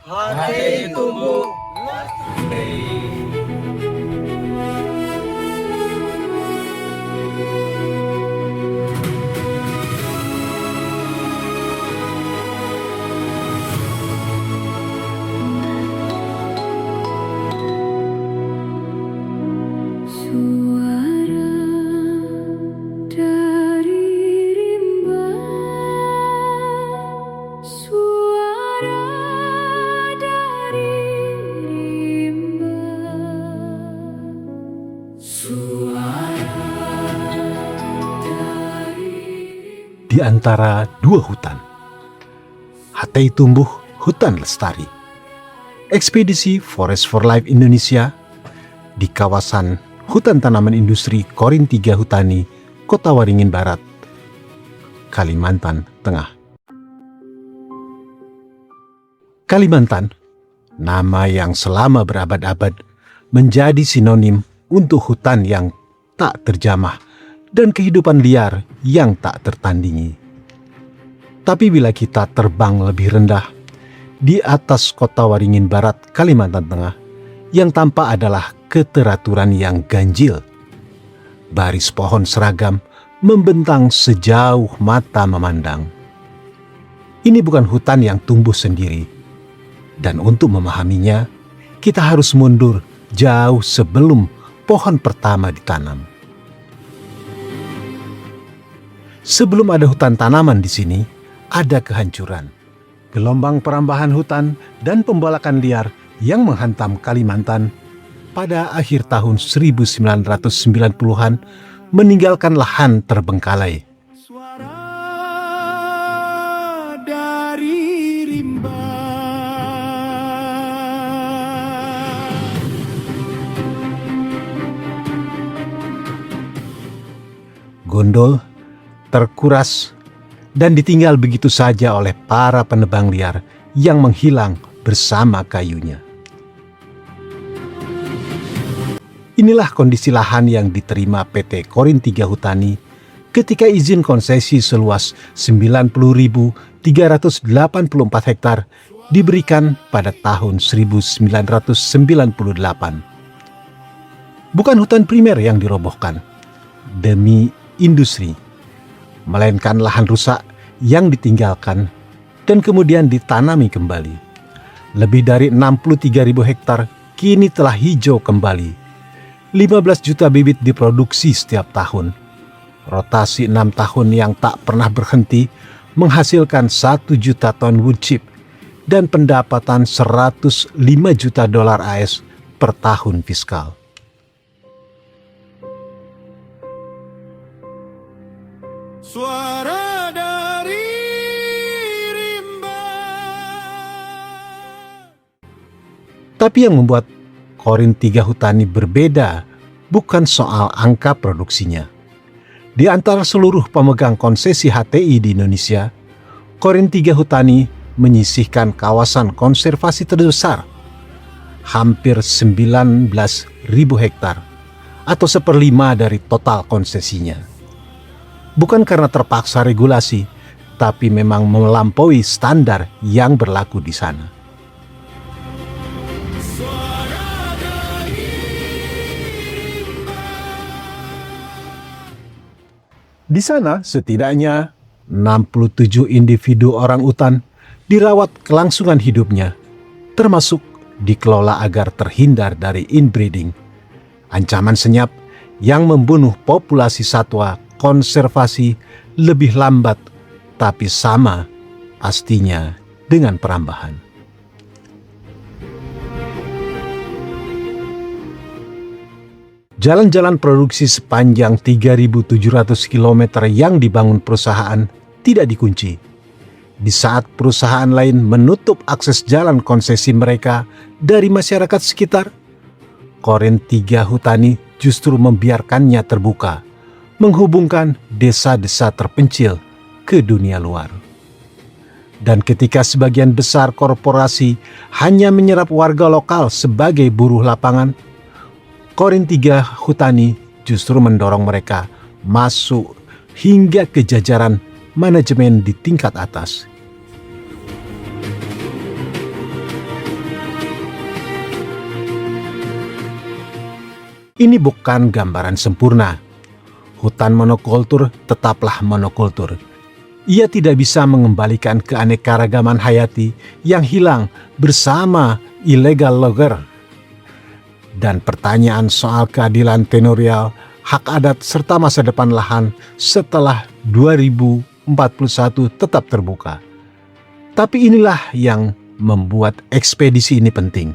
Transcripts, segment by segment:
Hati tumbuh. Suara dari rimba, suara dari rimba, suara dari Di antara dua hutan, Hatay tumbuh, hutan lestari. Ekspedisi Forest for Life Indonesia di kawasan Hutan Tanaman Industri Korin 3 Hutani, Kota Waringin Barat, Kalimantan Tengah. Kalimantan, nama yang selama berabad-abad menjadi sinonim untuk hutan yang tak terjamah dan kehidupan liar yang tak tertandingi. Tapi bila kita terbang lebih rendah, di atas Kota Waringin Barat, Kalimantan Tengah, yang tampak adalah keteraturan yang ganjil. Baris pohon seragam membentang sejauh mata memandang. Ini bukan hutan yang tumbuh sendiri. Dan untuk memahaminya, kita harus mundur jauh sebelum pohon pertama ditanam. Sebelum ada hutan tanaman di sini, ada kehancuran. Gelombang perambahan hutan dan pembalakan liar yang menghantam Kalimantan pada akhir tahun 1990-an meninggalkan lahan terbengkalai. Suara dari rimba. Gondol, terkuras, dan ditinggal begitu saja oleh para penebang liar yang menghilang bersama kayunya. Inilah kondisi lahan yang diterima PT Korin 3 Hutani ketika izin konsesi seluas 90.384 hektar diberikan pada tahun 1998. Bukan hutan primer yang dirobohkan demi industri, melainkan lahan rusak yang ditinggalkan dan kemudian ditanami kembali. Lebih dari 63.000 hektar kini telah hijau kembali. 15 juta bibit diproduksi setiap tahun. Rotasi 6 tahun yang tak pernah berhenti menghasilkan 1 juta ton wood chip dan pendapatan 105 juta dolar AS per tahun fiskal. Suara dari rimba. Tapi yang membuat Korin 3 Hutani berbeda bukan soal angka produksinya. Di antara seluruh pemegang konsesi HTI di Indonesia, Korin 3 Hutani menyisihkan kawasan konservasi terbesar, hampir 19.000 hektar, atau 1/5 dari total konsesinya. Bukan karena terpaksa regulasi, tapi memang melampaui standar yang berlaku di sana. Di sana setidaknya 67 individu orang utan dirawat kelangsungan hidupnya, termasuk dikelola agar terhindar dari inbreeding, ancaman senyap yang membunuh populasi satwa konservasi lebih lambat tapi sama pastinya dengan perambahan. Jalan-jalan produksi sepanjang 3.700 km yang dibangun perusahaan tidak dikunci. Di saat perusahaan lain menutup akses jalan konsesi mereka dari masyarakat sekitar, Korin 3 Hutani justru membiarkannya terbuka, menghubungkan desa-desa terpencil ke dunia luar. Dan ketika sebagian besar korporasi hanya menyerap warga lokal sebagai buruh lapangan, Korin 3 Hutani justru mendorong mereka masuk hingga ke jajaran manajemen di tingkat atas. Ini bukan gambaran sempurna. Hutan monokultur tetaplah monokultur. Ia tidak bisa mengembalikan keanekaragaman hayati yang hilang bersama illegal logger. Dan pertanyaan soal keadilan tenurial, hak adat serta masa depan lahan setelah 2041 tetap terbuka. Tapi inilah yang membuat ekspedisi ini penting.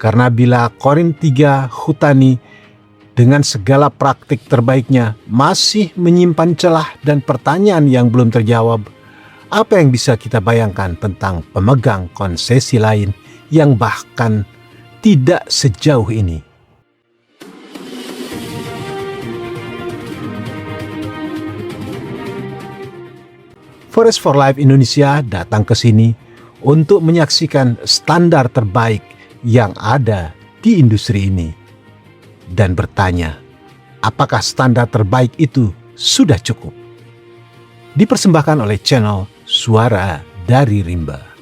Karena bila Korin 3 Hutani dengan segala praktik terbaiknya masih menyimpan celah dan pertanyaan yang belum terjawab, apa yang bisa kita bayangkan tentang pemegang konsesi lain yang bahkan tidak sejauh ini? Forest for Life Indonesia datang ke sini untuk menyaksikan standar terbaik yang ada di industri ini dan bertanya, apakah standar terbaik itu sudah cukup? Dipersembahkan oleh channel Suara dari Rimba.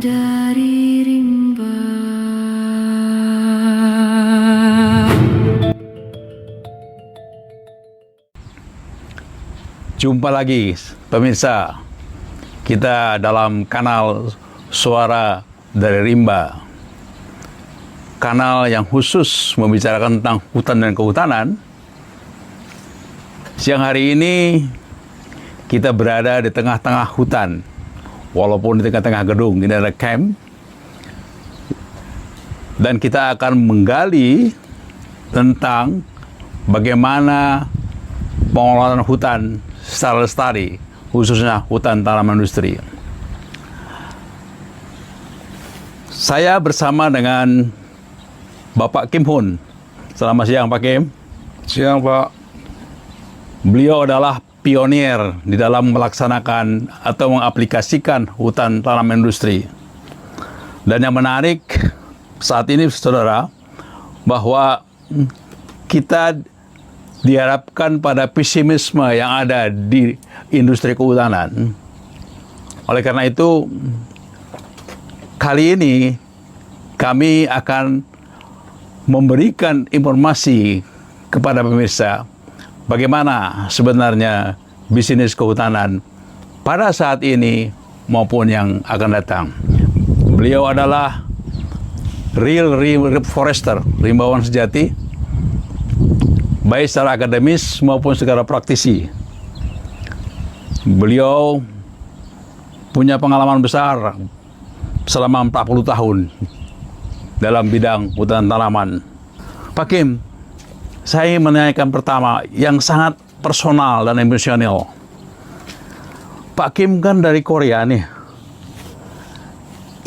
Dari rimba. Jumpa lagi pemirsa kita dalam kanal Suara dari Rimba, kanal yang khusus membicarakan tentang hutan dan kehutanan. Siang hari ini kita berada di tengah-tengah hutan, walaupun di tengah-tengah gedung. Ini ada camp, dan kita akan menggali tentang bagaimana pengelolaan hutan secara lestari, khususnya hutan tanaman industri. Saya bersama dengan Bapak Kim Hun. Selamat siang Pak Kim. Siang Pak. Beliau adalah pionir di dalam melaksanakan atau mengaplikasikan hutan tanaman industri. Dan yang menarik saat ini saudara, bahwa kita diharapkan pada pesimisme yang ada di industri kehutanan. Oleh karena itu, kali ini kami akan memberikan informasi kepada pemirsa bagaimana sebenarnya bisnis kehutanan pada saat ini maupun yang akan datang. Beliau adalah real forester, rimbawan sejati, baik secara akademis maupun secara praktisi. Beliau punya pengalaman besar selama 40 tahun dalam bidang hutan tanaman. Pak Kim, saya menanyakan pertama yang sangat personal dan emosional. Pak Kim kan dari Korea nih.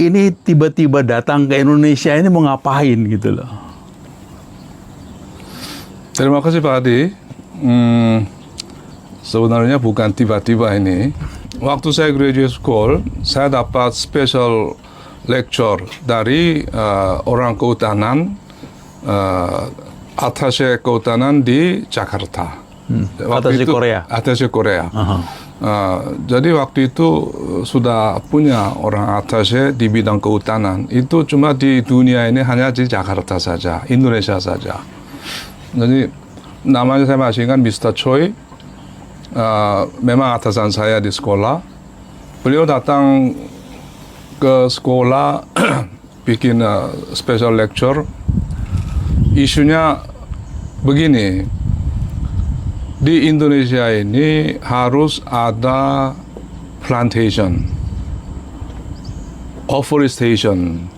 Ini tiba-tiba datang ke Indonesia ini mau ngapain gitu loh. Terima kasih Pak Adi. Sebenarnya bukan tiba-tiba ini. Waktu saya graduate school, saya dapat special lecture dari orang kehutanan, attaché kehutanan di Jakarta. Attaché Korea. Attaché Korea. Jadi waktu itu sudah punya orang attaché di bidang kehutanan. Itu cuma di dunia ini hanya di Jakarta saja, Indonesia saja. Jadi namanya saya masih ingat Mr. Choi. Memang atasan saya di sekolah. Beliau datang ke sekolah bikin special lecture. Isunya begini, di Indonesia ini harus ada plantation, afforestation.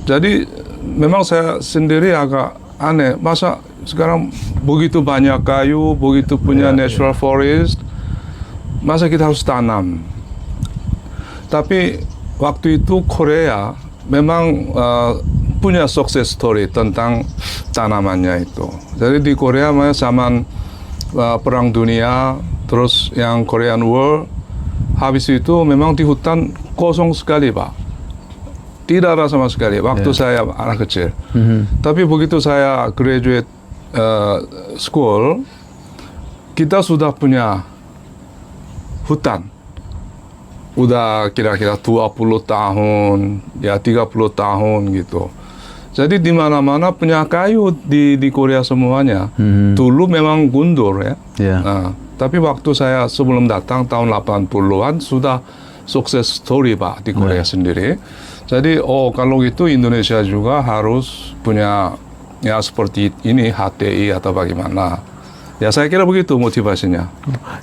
Jadi memang saya sendiri agak aneh, masa sekarang begitu banyak kayu, begitu punya natural forest, masa kita harus tanam? Tapi waktu itu Korea memang punya success story tentang tanamannya itu. Jadi di Korea zaman Perang Dunia, terus yang Korean War, habis itu memang di hutan kosong sekali Pak. Tidak ada sama sekali waktu saya anak kecil. Tapi begitu saya graduate school, kita sudah punya hutan. Udah kira-kira 20 tahun, ya 30 tahun gitu. Jadi di mana-mana punya kayu di Korea semuanya. Dulu memang gundul ya. Nah, tapi waktu saya sebelum datang tahun 80-an sudah sukses story Pak di Korea sendiri. Jadi kalau gitu Indonesia juga harus punya ya seperti ini HTI atau bagaimana. Ya saya kira begitu motivasinya.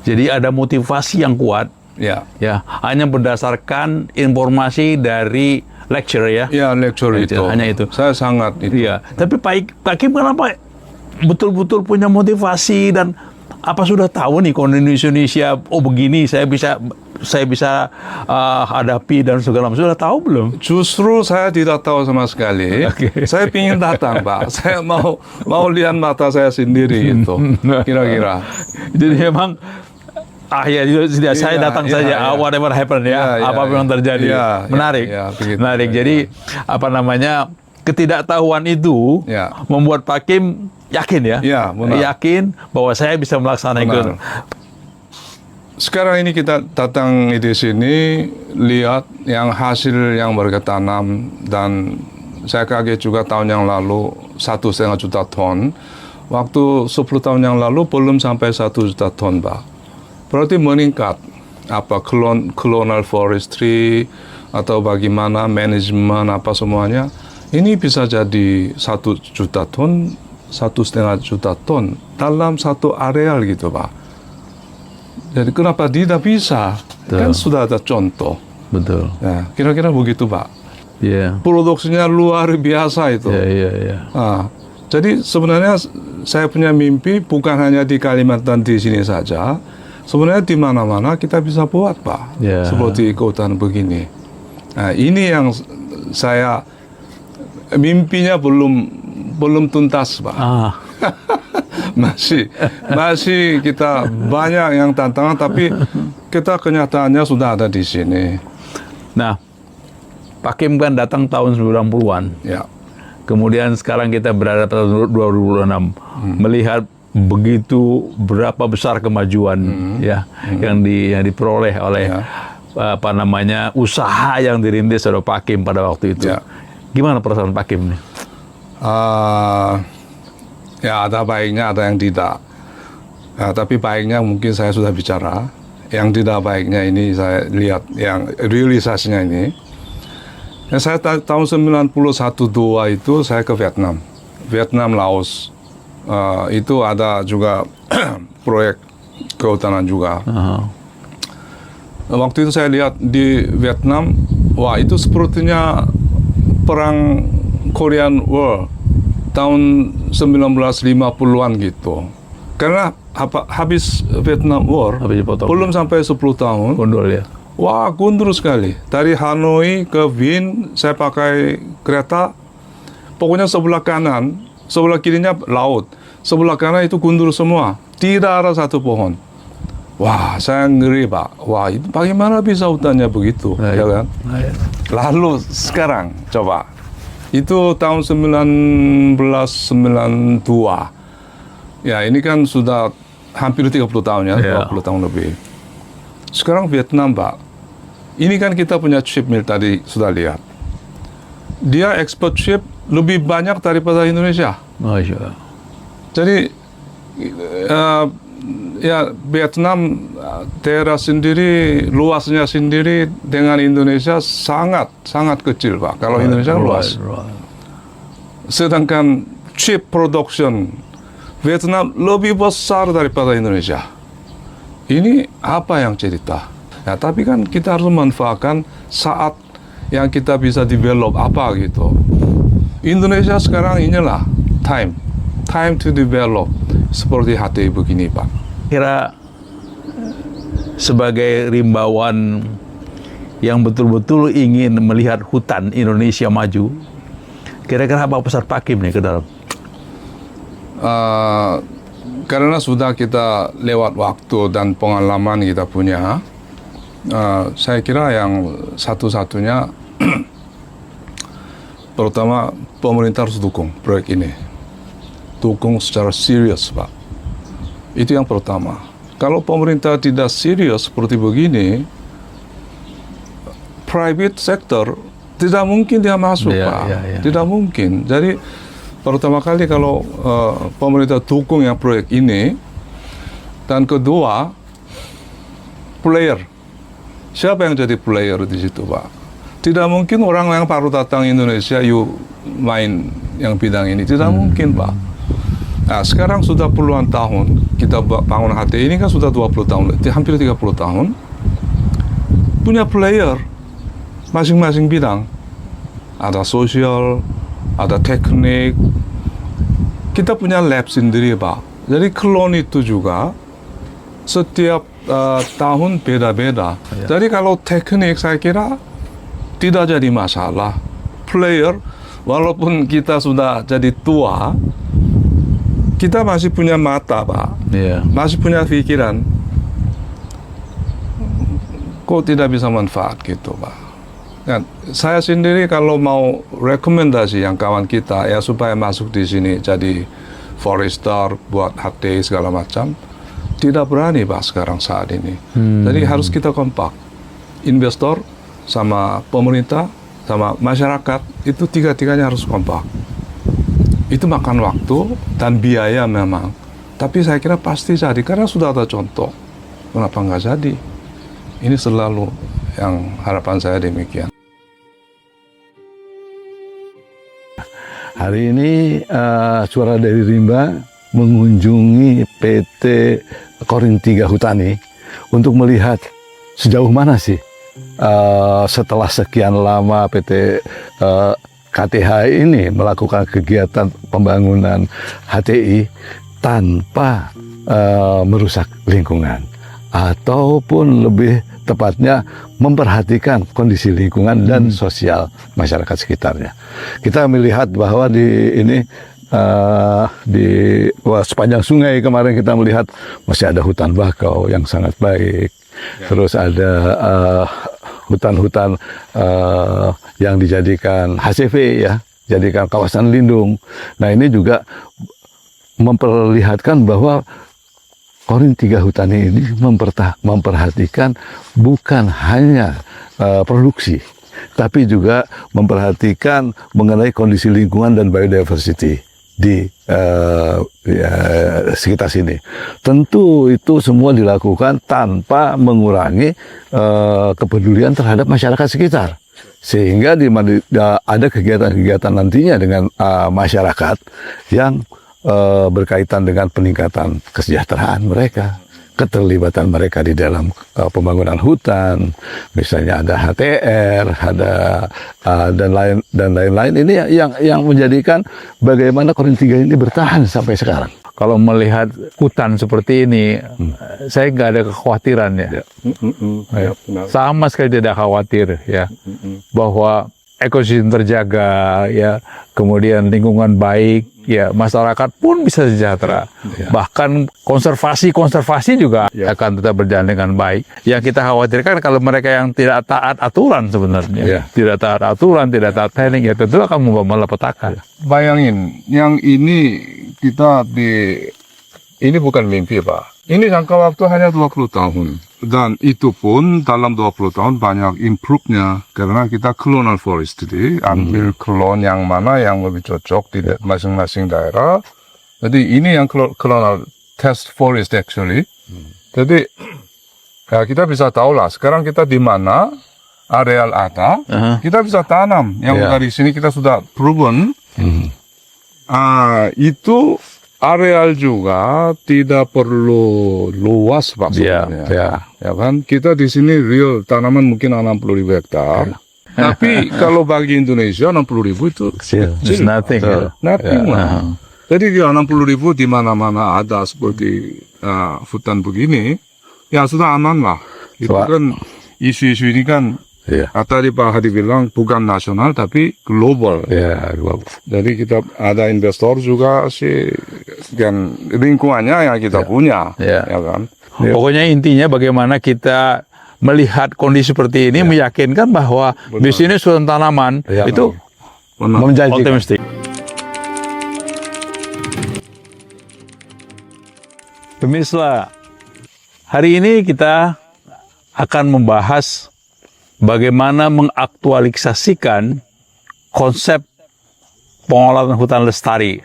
Jadi ada motivasi yang kuat. Ya. Ya, hanya berdasarkan informasi dari lecture ya. Ya, lecture itu. Hanya itu. Saya sangat itu. Iya. Tapi Pak Kim kenapa betul-betul punya motivasi dan apa sudah tahu nih kalau Indonesia begini saya bisa hadapi dan segala macam, sudah tahu belum? Justru saya tidak tahu sama sekali. Saya ingin datang Pak. Saya mau lihat mata saya sendiri itu. Kira-kira. Jadi memang saya datang saja. Whatever happen apa yang terjadi. Menarik. Menarik. Jadi ketidaktahuan itu membuat Pak Kim yakin ya. Yakin bahwa saya bisa melaksanakan itu. Sekarang ini kita datang di sini lihat yang hasil yang mereka tanam, dan saya kaget juga tahun yang lalu 1,5 juta ton. Waktu 10 tahun yang lalu belum sampai 1 juta ton Pak. Berarti meningkat colonial forestry atau bagaimana manajemen apa semuanya. Ini bisa jadi 1 juta ton, 1,5 juta ton dalam satu areal gitu Pak. Jadi kenapa tidak bisa? Betul. Kan sudah ada contoh. Betul. Ya, kira-kira begitu Pak. Iya. Produksinya luar biasa itu. Iya. Nah, jadi sebenarnya saya punya mimpi bukan hanya di Kalimantan di sini saja. Sebenarnya di mana-mana kita bisa buat Pak. Seperti hutan begini. Nah, ini yang saya mimpinya belum tuntas Pak. masih kita banyak yang tantangan, tapi kita kenyataannya sudah ada di sini. Nah, Pak Kim kan datang tahun 90-an. Ya. Kemudian sekarang kita berada pada 2026. Melihat begitu berapa besar kemajuan yang diperoleh oleh usaha yang dirintis oleh Pak Kim pada waktu itu. Ya. Gimana perasaan Pak Kim nih? Ya ada baiknya, ada yang tidak. Tapi baiknya mungkin saya sudah bicara. Yang tidak baiknya ini saya lihat yang realisasinya ini. Saya tahun 91-2 itu saya ke Vietnam, Laos. Itu ada juga proyek kehutanan juga. Waktu itu saya lihat di Vietnam, wah itu sepertinya perang Korean War tahun 1950-an gitu. Karena habis Vietnam War, belum sampai 10 tahun. Gundul ya. Wah, gundul sekali. Dari Hanoi ke Vinh, saya pakai kereta. Pokoknya sebelah kanan, sebelah kirinya laut. Sebelah kanan itu gundul semua. Tidak ada satu pohon. Wah, saya ngeri Pak. Wah, itu bagaimana bisa hutannya begitu, ya kan? Lalu sekarang, coba. Itu tahun 1992. Ya, ini kan sudah hampir 30 tahun ya, 20 tahun lebih. Sekarang Vietnam, Pak. Ini kan kita punya chip mill tadi, sudah lihat. Dia ekspor chip lebih banyak daripada Indonesia. Masya Allah. Jadi, ya Vietnam daerah sendiri, luasnya sendiri dengan Indonesia sangat kecil Pak. Kalau Indonesia luas. Sedangkan chip production Vietnam lebih besar daripada Indonesia. Ini apa yang cerita? Ya, tapi kan kita harus memanfaatkan saat yang kita bisa develop apa gitu. Indonesia sekarang inilah time to develop seperti HTI begini Pak. Kira sebagai rimbawan yang betul-betul ingin melihat hutan Indonesia maju, kira-kira apa pesan Pak Kim nih ke dalam? Karena sudah kita lewat waktu dan pengalaman kita punya, saya kira yang satu-satunya pertama pemerintah harus dukung proyek ini. Dukung secara serius, Pak. Itu yang pertama. Kalau pemerintah tidak serius seperti begini, private sector tidak mungkin dia masuk, Pak. Tidak mungkin. Jadi pertama kali kalau pemerintah dukung yang proyek ini, dan kedua player. Siapa yang jadi player di situ, Pak? Tidak mungkin orang yang baru datang Indonesia main yang bidang ini. Tidak mungkin, Pak. Nah, sekarang sudah puluhan tahun kita bangun HTI ini kan sudah 20 tahun, hampir 30 tahun. Punya player masing-masing bidang. Ada sosial, ada teknik. Kita punya lab sendiri, Pak. Jadi klon itu juga setiap tahun beda-beda. Jadi kalau teknik saya kira tidak jadi masalah. Player, walaupun kita sudah jadi tua, kita masih punya mata, Pak. Masih punya pikiran. Kok tidak bisa manfaat gitu, Pak. Dan saya sendiri kalau mau rekomendasi yang kawan kita ya supaya masuk di sini jadi forester, buat HT segala macam, tidak berani, Pak, sekarang saat ini. Jadi harus kita kompak. Investor sama pemerintah, sama masyarakat, itu tiga-tiganya harus kompak. Itu makan waktu dan biaya memang. Tapi saya kira pasti jadi, karena sudah ada contoh. Kenapa nggak jadi? Ini selalu yang harapan saya demikian. Hari ini Suara dari Rimba mengunjungi PT Korin 3 Hutani untuk melihat sejauh mana sih setelah sekian lama PT KTH ini melakukan kegiatan pembangunan HTI tanpa merusak lingkungan, ataupun lebih tepatnya memperhatikan kondisi lingkungan dan sosial masyarakat sekitarnya. Kita melihat bahwa sepanjang sungai kemarin kita melihat masih ada hutan bakau yang sangat baik. Terus ada hutan-hutan yang dijadikan HCV, ya, jadikan kawasan lindung. Nah, ini juga memperlihatkan bahwa Korin 3 Hutani ini memperhatikan bukan hanya produksi, tapi juga memperhatikan mengenai kondisi lingkungan dan biodiversity di sekitar sini. Tentu itu semua dilakukan tanpa mengurangi kepedulian terhadap masyarakat sekitar. Sehingga ada kegiatan-kegiatan nantinya dengan masyarakat yang berkaitan dengan peningkatan kesejahteraan mereka, keterlibatan mereka di dalam pembangunan hutan, misalnya ada HTR, dan lain-lain. Ini yang menjadikan bagaimana Korin 3 ini bertahan sampai sekarang. Kalau melihat hutan seperti ini, saya nggak ada kekhawatiran ya. Sama sekali tidak khawatir ya, bahwa ekosistem terjaga ya, kemudian lingkungan baik ya, masyarakat pun bisa sejahtera. Bahkan konservasi juga akan tetap berjalan dengan baik. Yang kita khawatirkan kalau mereka yang tidak taat aturan sebenarnya, tidak taat aturan, tidak taat teknik, ya tentu akan malapetaka. Bayangin, yang ini ini bukan mimpi, Pak. Ini jangka waktu hanya 20 tahun. Dan itu pun dalam 20 tahun banyak improve-nya. Karena kita clonal forestry, ambil klon yang mana yang lebih cocok di masing-masing daerah. Jadi ini yang clonal test forest actually. Jadi ya kita bisa tahu lah, sekarang kita di mana, areal ada, kita bisa tanam. Yang dari sini kita sudah proven. Itu areal juga tidak perlu luas, Pak, sebenarnya. Ya kan? Kita di sini real tanaman mungkin 60.000 hektar. Tapi kalau bagi Indonesia 60.000 itu kecil. It's nothing. Nothing lah. Jadi di 60.000 di mana-mana ada seperti hutan begini, ya sudah aman lah. Itu kan isu-isu ini kan tadi Pak Hadi bilang bukan nasional tapi global. Global. Jadi kita ada investor juga sih, dan lingkungannya yang kita punya, ya kan. Pokoknya intinya bagaimana kita melihat kondisi seperti ini, meyakinkan bahwa di sini suatu tanaman itu Menjanjikan. Optimistik. Pemirsa, hari ini kita akan membahas bagaimana mengaktualisasikan konsep pengelolaan hutan lestari.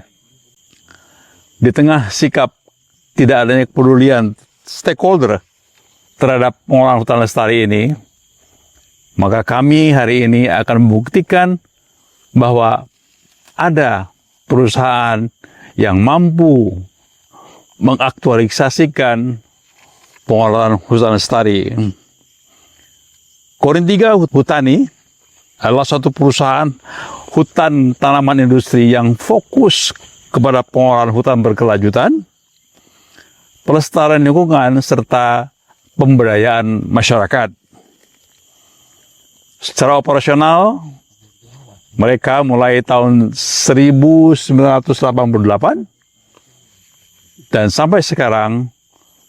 Di tengah sikap tidak adanya kepedulian stakeholder terhadap pengelolaan hutan lestari ini, maka kami hari ini akan membuktikan bahwa ada perusahaan yang mampu mengaktualisasikan pengelolaan hutan lestari. Korintiga Hutani adalah suatu perusahaan hutan tanaman industri yang fokus kepada pengelolaan hutan berkelanjutan, pelestarian lingkungan, serta pemberdayaan masyarakat. Secara operasional, mereka mulai tahun 1988 dan sampai sekarang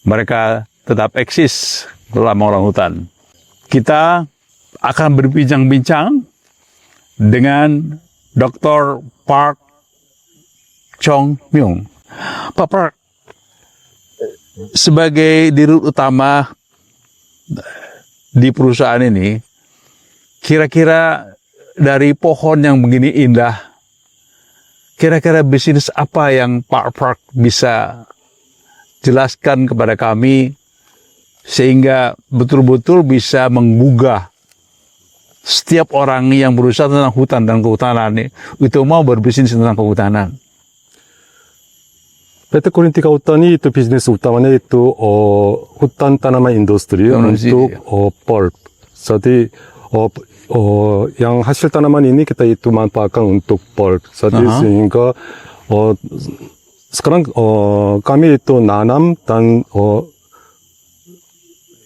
mereka tetap eksis dalam pengelolaan hutan. Kita akan berbincang-bincang dengan Dr. Park Chong Myung. Pak Park, sebagai dirut utama di perusahaan ini, kira-kira dari pohon yang begini indah, kira-kira bisnis apa yang Pak Park bisa jelaskan kepada kami sehingga betul-betul bisa menggugah setiap orang yang berusaha tentang hutan dan kehutanan itu mau berbisnis tentang kehutanan. PT Korintika Hutani itu bisnis utamanya itu hutan tanaman industri untuk pulp. Jadi yang hasil tanaman ini kita itu manfaatkan untuk pulp. Jadi sehingga sekarang kami itu nanam dan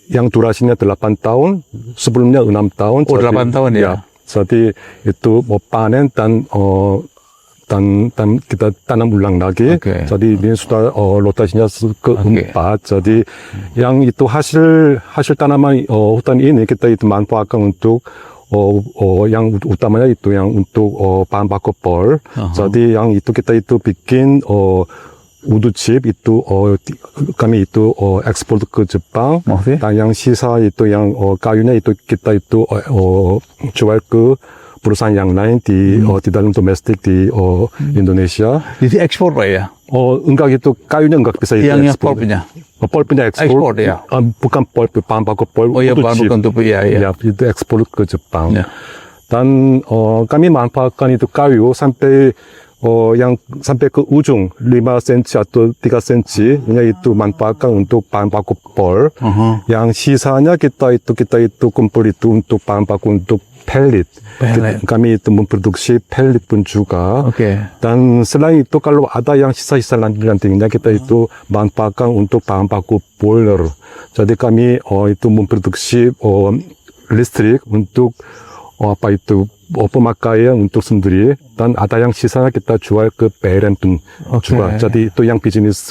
yang durasinya 8 tahun, sebelumnya 6 tahun. Oh, 8 tahun ya? Jadi itu panen dan kita tanam ulang lagi. Okay. Jadi ini sudah rotasinya keempat. Jadi yang itu hasil tanaman hutan ini kita itu manfaatkan untuk yang utamanya itu yang untuk bahan baku pol. Jadi yang itu kita itu bikin 우드 칩 itu kami itu ekspor ke Jepang. Dan yang sisa itu yang kayunya itu kita itu jual ke perusahaan yang lain di dalam domestik di Indonesia. Jadi ekspor Pak ya? Enggak gitu, kayunya enggak bisa itu yang ekspor. pulpnya? Pulpnya ekspor ya? Bukan pulp, bahan baku pulp. Oh iya, bahan baku untuk ya. Itu ekspor ke Jepang. Ya. Dan kami manfaatkan itu kayu sampai yang sampai ke ujung 5 cm atau 3 cm itu manfaatkan untuk bahan baku pol. Yang sisanya kita itu kumpul itu untuk bahan baku untuk pellet. Kami itu memproduksi pellet pun juga. Dan selain itu kalau ada yang sisa-sisa nantinya kita itu manfaatkan untuk bahan baku boiler. Jadi kami itu memproduksi listrik untuk pemakaian untuk sendiri, dan ada yang sisanya kita jual ke PLN pun juga. Jadi itu yang bisnis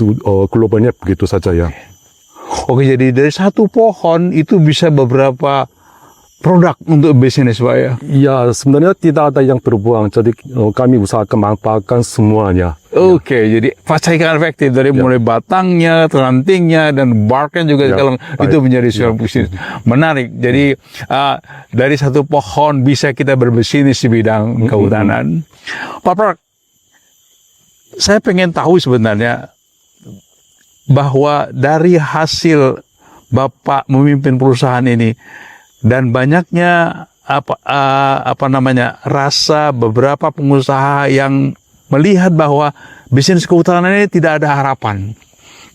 globalnya begitu saja ya. Oke, jadi dari satu pohon itu bisa beberapa produk untuk bisnis Pak ya? Ya, sebenarnya tidak ada yang terbuang. Jadi kami usahakan manfaatkan semuanya. Oke, jadi pastikan efektif dari mulai batangnya, rantingnya, dan barknya juga itu menjadi sebuah bisnis menarik. Jadi dari satu pohon bisa kita berbisnis di bidang kehutanan. Pak Park, saya pengen tahu sebenarnya bahwa dari hasil Bapak memimpin perusahaan ini dan banyaknya rasa beberapa pengusaha yang melihat bahwa bisnis kehutanan ini tidak ada harapan.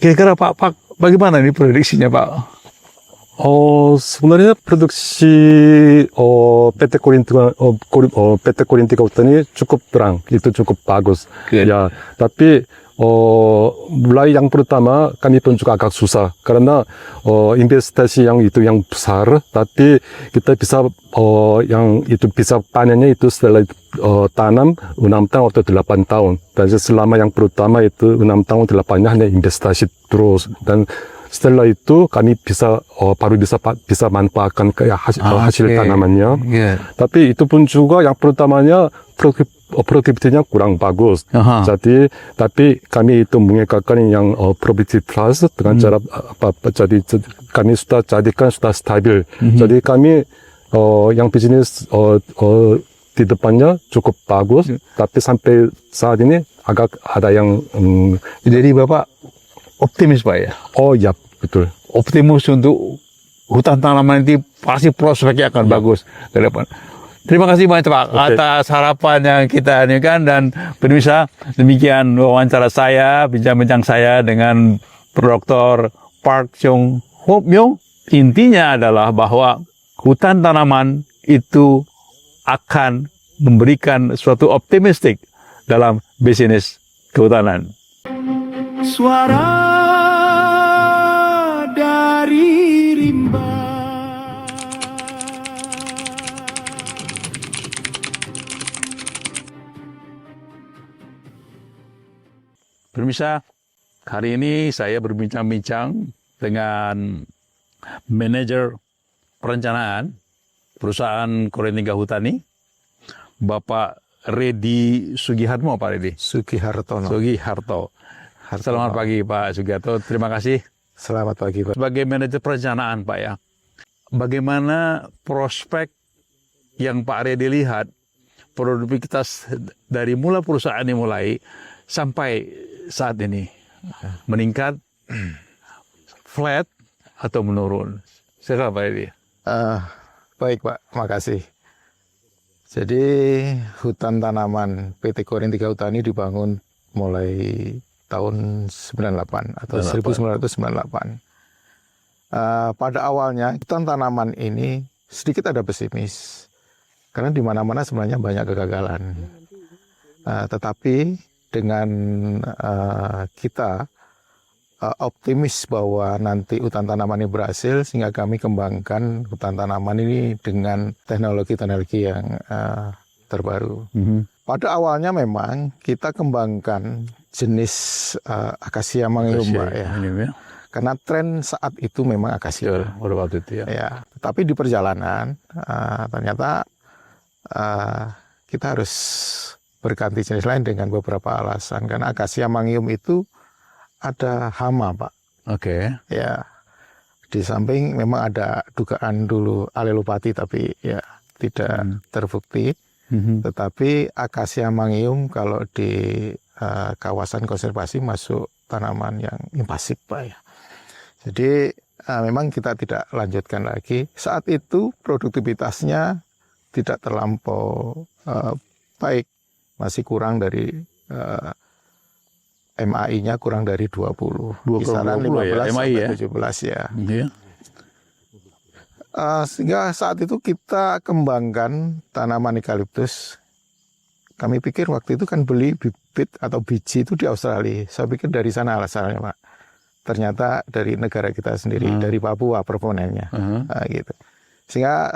Kira-kira Pak, bagaimana ini prediksinya Pak? sebenarnya produksi PT Korintika Hutani cukup terang, itu cukup bagus. Ya, tapi mulai yang pertama kami pun juga agak susah karena investasi yang itu yang besar, tapi kita bisa yang itu bisa panennya itu setelah tanam 6 tahun atau 8 tahun. Dan selama yang pertama itu 6 tahun 8-nya hanya investasi terus, dan setelah itu kami baru bisa manfaatkan hasil tanamannya. Iya. Tapi itu pun juga yang pertamanya produktivitinya kurang bagus. Aha. Jadi tapi kami itu mengekalkan yang productive plus dengan cara jadi kami sudah jadikan sudah stabil. Jadi kami yang bisnis di depannya cukup bagus, tapi sampai saat ini agak ada yang Jadi Bapak optimis Pak ya? oh ya betul. Optimis untuk hutan tanaman ini pasti prospeknya akan bagus ke depan. Terima kasih banyak Pak atas harapan yang kita ini kan, dan pemirsa, demikian wawancara saya, bincang-bincang saya dengan Dr. Park Chung Hop Myung. Intinya adalah bahwa hutan tanaman itu akan memberikan suatu optimistik dalam bisnis kehutanan. Suara dari rimba. Pemirsa, hari ini saya berbincang-bincang dengan manajer perencanaan perusahaan Korintiga Hutani, Bapak Redi Sugiharto, Pak Redi? Sugihartono. Sugiharto. Selamat pagi Pak Sugiharto, terima kasih. Selamat pagi Pak. Sebagai manajer perencanaan Pak ya, bagaimana prospek yang Pak Redi lihat, produktivitas dari mula perusahaan dimulai sampai saat ini meningkat, flat atau menurun? Silakan Pak Redi. Baik Pak, makasih. Jadi hutan tanaman PT Korintiga Hutani dibangun mulai tahun 98 atau 1998. Pada awalnya hutan tanaman ini sedikit ada pesimis karena di mana-mana sebenarnya banyak kegagalan. Tetapi dengan kita optimis bahwa nanti hutan tanaman ini berhasil, sehingga kami kembangkan hutan tanaman ini dengan teknologi-teknologi yang terbaru. Pada awalnya memang kita kembangkan jenis akasia mangium, Pak, ya. Karena tren saat itu memang akasia. Pada waktu itu ya. Ya, tetapi di perjalanan ternyata kita harus berganti jenis lain dengan beberapa alasan. Karena akasia mangium itu ada hama, Pak. Oke. Ya, di samping memang ada dugaan dulu alelopati, tapi ya tidak terbukti. Tetapi akasia mangium kalau di kawasan konservasi masuk tanaman yang invasif, Pak, ya. Jadi memang kita tidak lanjutkan lagi. Saat itu produktivitasnya tidak terlampau baik, masih kurang dari MAI-nya kurang dari 20. Kisaran 15 sampai 17 ya. Iya. Sehingga saat itu kita kembangkan tanaman eukaliptus. Kami pikir waktu itu kan beli bibit atau biji itu di Australia. Saya pikir dari sana asalnya, Pak. Ternyata dari negara kita sendiri, dari Papua proponennya. Gitu. Sehingga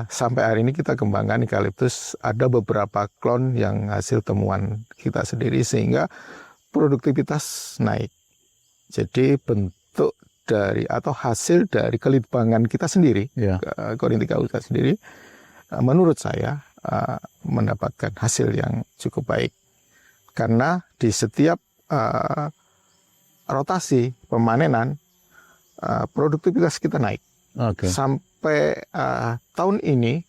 sampai hari ini kita kembangkan eukaliptus, ada beberapa klon yang hasil temuan kita sendiri, sehingga produktivitas naik. Jadi bentuk dari atau hasil dari kelibangan kita sendiri, Korintiga Hutani sendiri, menurut saya mendapatkan hasil yang cukup baik. Karena di setiap rotasi pemanenan, produktivitas kita naik. Sampai tahun ini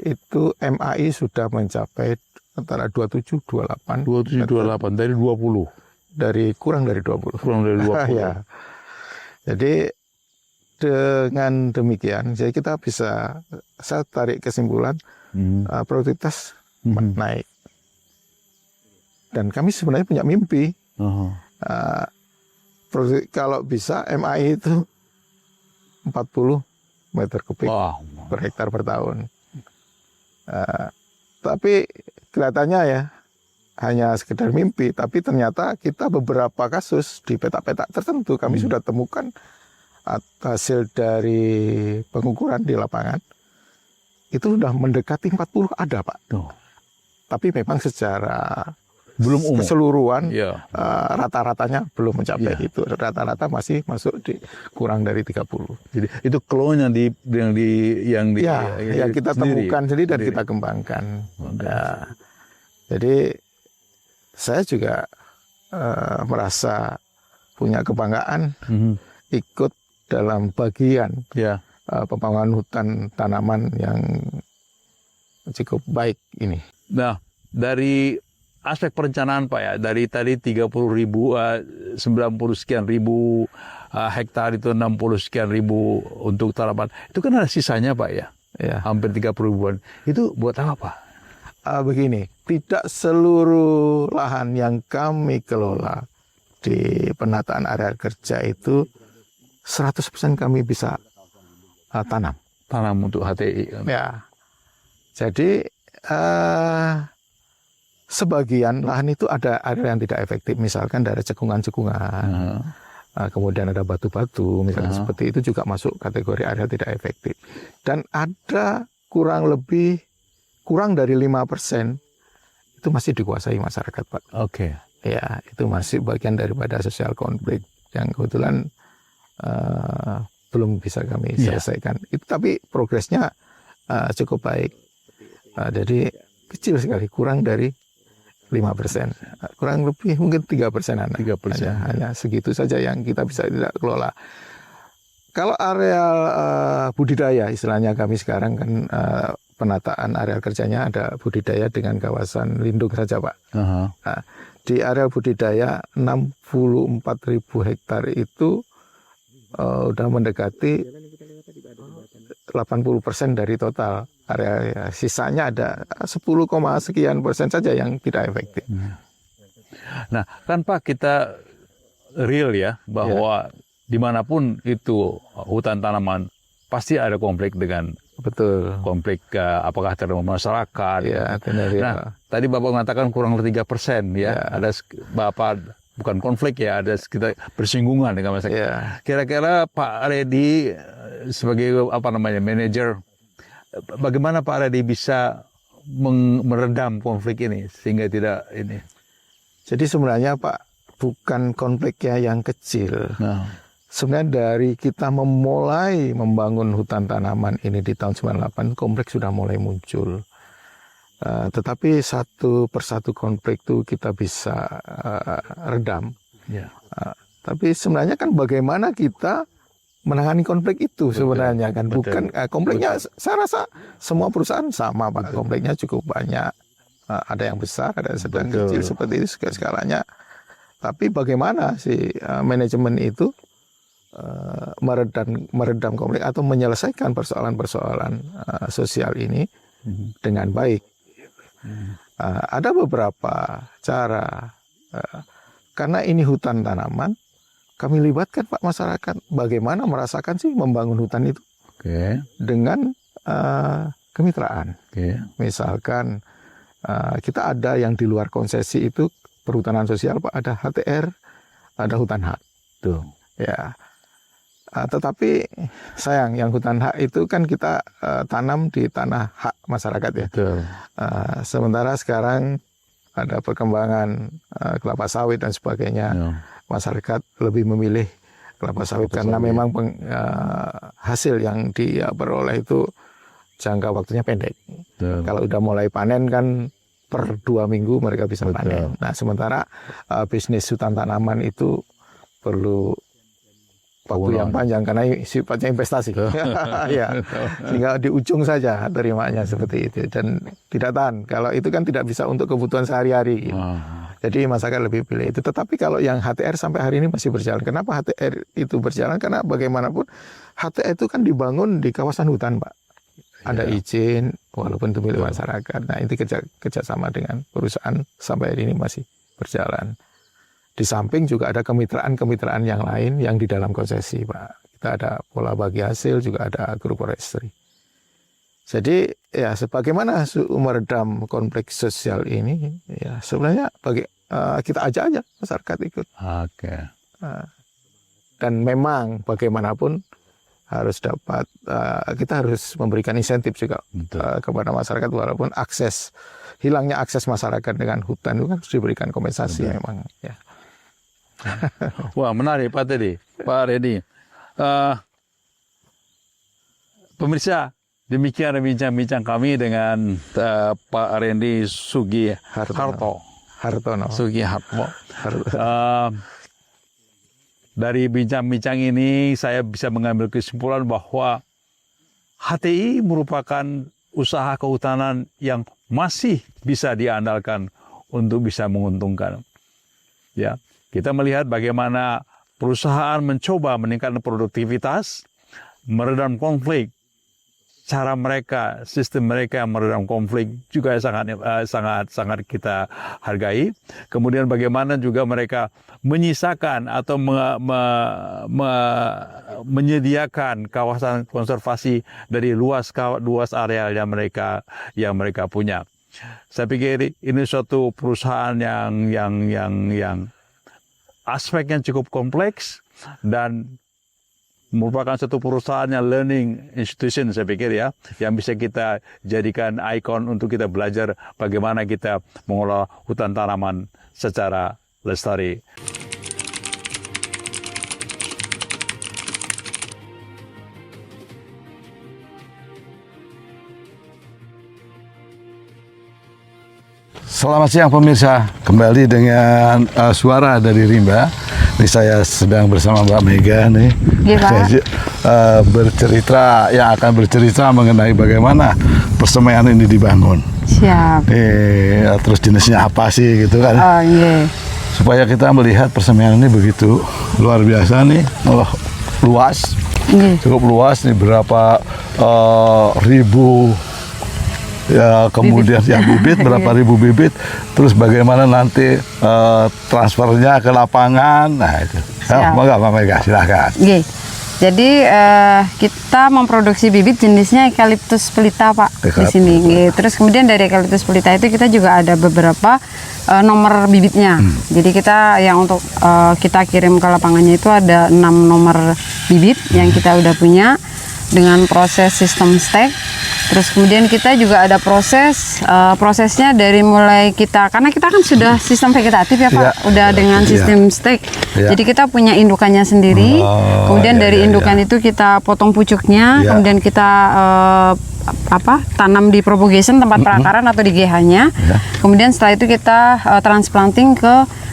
itu MAI sudah mencapai antara 27-28. 27-28 dari 20. Kurang dari 20. Kurang dari 20. Ya. Jadi dengan demikian, jadi kita bisa, saya tarik kesimpulan, produktivitas naik. Dan kami sebenarnya punya mimpi. Kalau bisa MAI itu 40 meter kubik per hektar per tahun. Tapi kelihatannya ya hanya sekedar mimpi, tapi ternyata kita beberapa kasus di petak-petak tertentu kami sudah temukan hasil dari pengukuran di lapangan itu sudah mendekati 40 ada, Pak. Tapi memang secara Belum umum. keseluruhan Iya. rata-ratanya belum mencapai Iya. itu. Rata-rata masih masuk di kurang dari 30. Jadi itu clone yang Ya, yang kita sendiri. temukan sendiri dan Sendiri. kita kembangkan. Ya. Jadi saya juga merasa punya kebanggaan Mhm. ikut dalam bagian Ya. pembangunan hutan tanaman yang cukup baik ini. Nah, dari aspek perencanaan Pak ya, dari tadi 30.000, 90 sekian ribu hektar itu 60 sekian ribu untuk tanaman. Itu kan ada sisanya Pak ya, Ya. hampir 30 ribuan. Itu buat apa Pak? Begini, tidak seluruh lahan yang kami kelola di penataan area kerja itu 100% kami bisa tanam. Tanam untuk HTI. Ya, jadi sebagian lahan itu ada area yang tidak efektif, misalkan dari cekungan-cekungan, kemudian ada batu-batu, misalnya seperti itu juga masuk kategori area tidak efektif. Dan ada kurang dari 5% itu masih dikuasai masyarakat, Pak. Oke. Ya, itu masih bagian daripada sosial konflik yang kebetulan belum bisa kami selesaikan. Itu tapi progresnya cukup baik. Jadi kecil sekali, kurang dari 5%. Kurang lebih mungkin 3%-an. 3%. Hanya segitu saja yang kita bisa tidak kelola. Kalau areal budidaya, istilahnya kami sekarang kan penataan areal kerjanya ada budidaya dengan kawasan lindung saja, Pak. Aha. Nah, di areal budidaya 64.000 hektar itu udah mendekati 80% dari total area. Sisanya ada 10, sekian persen saja yang tidak efektif. Nah, kan Pak kita real ya bahwa dimanapun itu hutan tanaman pasti ada konflik dengan Betul. konflik apakah terhadap masyarakat. Ya, benar ya. Nah, tadi Bapak mengatakan kurang lebih 3% ya. Ya. Ada Bapak bukan konflik ya, ada sekitar bersinggungan dengan masyarakat. Ya. Kira-kira Pak Redi sebagai manajer, bagaimana Pak Redi bisa meredam konflik ini sehingga tidak ini? Jadi sebenarnya Pak, bukan konfliknya yang kecil. Nah, Sebenarnya dari kita memulai membangun hutan tanaman ini di tahun 98, konflik sudah mulai muncul. Tetapi satu persatu konflik itu kita bisa redam. ya. Tapi sebenarnya kan bagaimana kita menangani konflik itu sebenarnya kan. Bukan konfliknya, saya rasa semua perusahaan sama Pak. Konfliknya cukup banyak. Ada yang besar, ada yang sedang kecil, seperti itu skalanya. Tapi bagaimana si manajemen itu meredam konflik atau menyelesaikan persoalan-persoalan sosial ini dengan baik. Ada beberapa cara. Karena ini hutan tanaman, kami libatkan Pak masyarakat. Bagaimana merasakan sih membangun hutan itu dengan kemitraan. Misalkan kita ada yang di luar konsesi itu perhutanan sosial Pak, ada HTR, ada hutan hak. Tuh. Ya. Tetapi sayang, yang hutan hak itu kan kita tanam di tanah hak masyarakat ya. Betul. Sementara sekarang ada perkembangan kelapa sawit dan sebagainya. Ya. Masyarakat lebih memilih kelapa sawit karena memang hasil yang dia peroleh itu jangka waktunya pendek. Betul. Kalau udah mulai panen kan per 2 minggu mereka bisa panen. Nah sementara bisnis hutan tanaman itu perlu waktu yang panjang karena sifatnya investasi. Ya, sehingga di ujung saja terimanya seperti itu dan tidak tahan. Kalau itu kan tidak bisa untuk kebutuhan sehari-hari. Jadi masyarakat lebih pilih itu. Tetapi kalau yang HTR sampai hari ini masih berjalan. Kenapa HTR itu berjalan? Karena bagaimanapun HTR itu kan dibangun di kawasan hutan, Pak. Ada izin walaupun itu milik masyarakat. Nah, itu kerjasama dengan perusahaan sampai hari ini masih berjalan. Di samping juga ada kemitraan-kemitraan yang lain yang di dalam konsesi, Pak. Kita ada pola bagi hasil, juga ada agroforestry. Jadi ya sebagaimana meredam konflik sosial ini, ya sebenarnya kita ajak aja masyarakat ikut. Oke. Dan memang bagaimanapun harus dapat kita harus memberikan insentif juga kepada masyarakat walaupun akses hilangnya akses masyarakat dengan hutan itu kan harus diberikan kompensasi memang ya. Wah, menarik Pak Teddy, Pak Redi. Pemirsa, demikian bincang-bincang kami dengan Pak Randy Sugiharto. Hartono. Sugiharto. Dari bincang-bincang ini saya bisa mengambil kesimpulan bahwa HTI merupakan usaha kehutanan yang masih bisa diandalkan untuk bisa menguntungkan. Ya, kita melihat bagaimana perusahaan mencoba meningkatkan produktivitas, meredam konflik. Cara mereka, sistem mereka meredam konflik juga sangat kita hargai. Kemudian bagaimana juga mereka menyisakan atau menyediakan kawasan konservasi dari luas area yang mereka punya. Saya pikir ini suatu perusahaan yang aspeknya cukup kompleks dan merupakan satu perusahaan yang learning institution, saya pikir ya, yang bisa kita jadikan ikon untuk kita belajar bagaimana kita mengelola hutan tanaman secara lestari. Selamat siang pemirsa, kembali dengan suara dari Rimba. Ini saya sedang bersama Mbak Mega nih, yang akan bercerita mengenai bagaimana persemaian ini dibangun. Siap. Terus jenisnya apa sih gitu kan? Oh iya. Supaya kita melihat persemaian ini begitu luar biasa nih, luas, cukup luas nih, berapa ribu. Ya, kemudian bibit berapa ribu bibit, terus bagaimana nanti transfernya ke lapangan. Nah itu, Mbak Mega silahkan. Jadi kita memproduksi bibit jenisnya eucalyptus pelita Pak di sini. Terus kemudian dari eucalyptus pelita itu kita juga ada beberapa nomor bibitnya. Jadi kita yang untuk kita kirim ke lapangannya itu ada 6 nomor bibit yang kita udah punya dengan proses sistem stek. Terus kemudian kita juga ada prosesnya dari mulai karena kita kan sudah sistem vegetatif ya Pak, udah dengan sistem stek. Jadi kita punya indukannya sendiri. Kemudian dari indukan itu kita potong pucuknya, kemudian kita tanam di propagation tempat perakaran atau di GH-nya. Kemudian setelah itu kita transplanting ke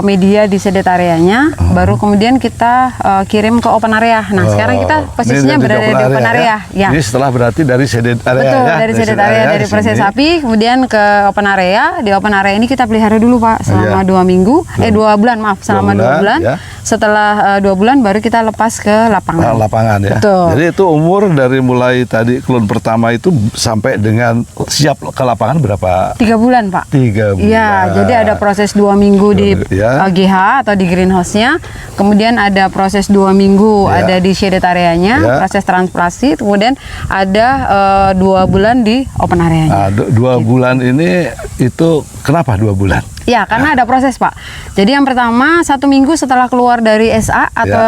media di sedet areanya, baru kemudian kita kirim ke open area. Nah sekarang kita posisinya berada di open area. Ya. Ini setelah berarti dari sedet area. Betul, dari sedet area dari proses sapi, kemudian ke open area. Di open area ini kita pelihara dulu Pak selama 2 minggu, 2 bulan maaf, selama 2 bulan. Setelah 2 bulan baru kita lepas ke lapangan. Lapangan ya. Betul. Jadi itu umur dari mulai tadi klon pertama itu sampai dengan siap ke lapangan berapa? 3 bulan Pak. 3 bulan. Iya, jadi ada proses 2 minggu di GH atau di greenhouse-nya, kemudian ada proses 2 minggu ada di shaded areanya, proses transplantasi, kemudian ada 2 bulan di open areanya. 2 bulan ini itu kenapa 2 bulan? Ya, karena ada proses Pak. Jadi yang pertama 1 minggu setelah keluar dari SA atau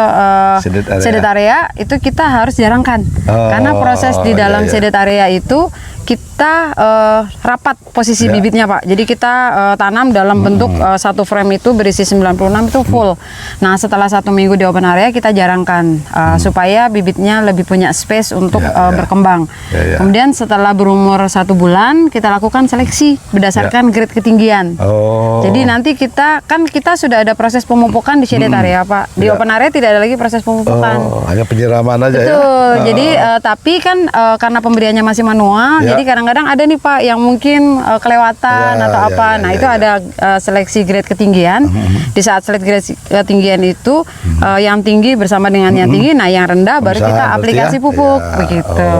shaded area itu kita harus jarangkan. Karena proses di dalam shaded area itu kita rapat posisi bibitnya Pak. Jadi kita tanam dalam bentuk satu frame itu berisi 96 itu full. Nah setelah 1 minggu di open area kita jarangkan supaya bibitnya lebih punya space untuk berkembang. Kemudian setelah berumur 1 bulan kita lakukan seleksi berdasarkan grade ketinggian. Jadi nanti kita sudah ada proses pemupukan di shaded area Pak. Di open area tidak ada lagi proses pemupukan. Hanya penyiraman aja. Betul. Jadi tapi kan karena pemberiannya masih manual, jadi kadang-kadang ada nih Pak yang mungkin kelewatan atau apa. Nah itu ada seleksi grade ketinggian. Di saat seleksi grade ketinggian itu yang tinggi bersama dengan yang tinggi, nah yang rendah baru kita aplikasi pupuk begitu.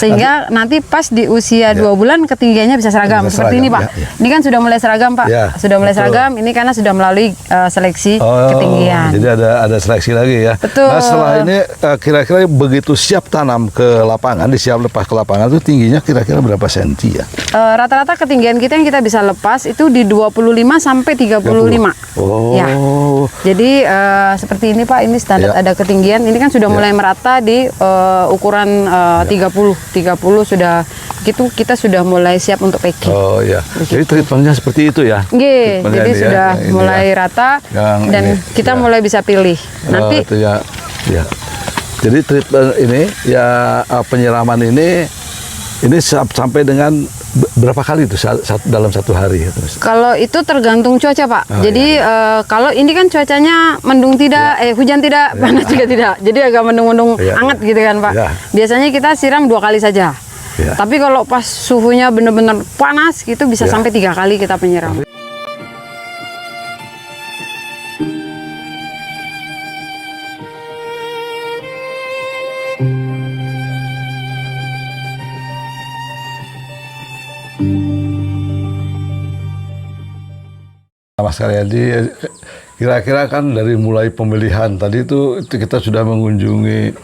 Sehingga nanti pas di usia 2 bulan ketinggiannya bisa seragam seperti ini Pak. Ini kan sudah mulai seragam Pak. Sudah mulai seragam. Ini karena sudah melalui seleksi ketinggian. Jadi ada seleksi lagi ya. Betul. Nah setelah ini kira-kira begitu siap tanam ke lapangan, disiap lepas ke lapangan itu tingginya kira kira-kira berapa senti ya? Rata-rata ketinggian kita yang kita bisa lepas itu di 25 sampai 35. Oh. Ya. Jadi seperti ini Pak, ini standar ada ketinggian. Ini kan sudah mulai merata di ukuran 30 sudah gitu, kita sudah mulai siap untuk packing. Oh ya. Jadi treatmentnya seperti itu ya? Nggih, jadi sudah mulai rata dan kita mulai bisa pilih. Nanti itu ya. Jadi treatment ini ya, penyiraman ini sampai dengan berapa kali itu dalam satu hari? Kalau itu tergantung cuaca Pak. Jadi kalau ini kan cuacanya mendung tidak, hujan tidak, panas juga tidak. Jadi agak mendung-mendung hangat gitu kan Pak. Biasanya kita siram 2 kali saja. Tapi kalau pas suhunya benar-benar panas gitu bisa sampai 3 kali kita penyiram. Mas Karyadi, kira-kira kan dari mulai pemilihan tadi itu kita sudah mengunjungi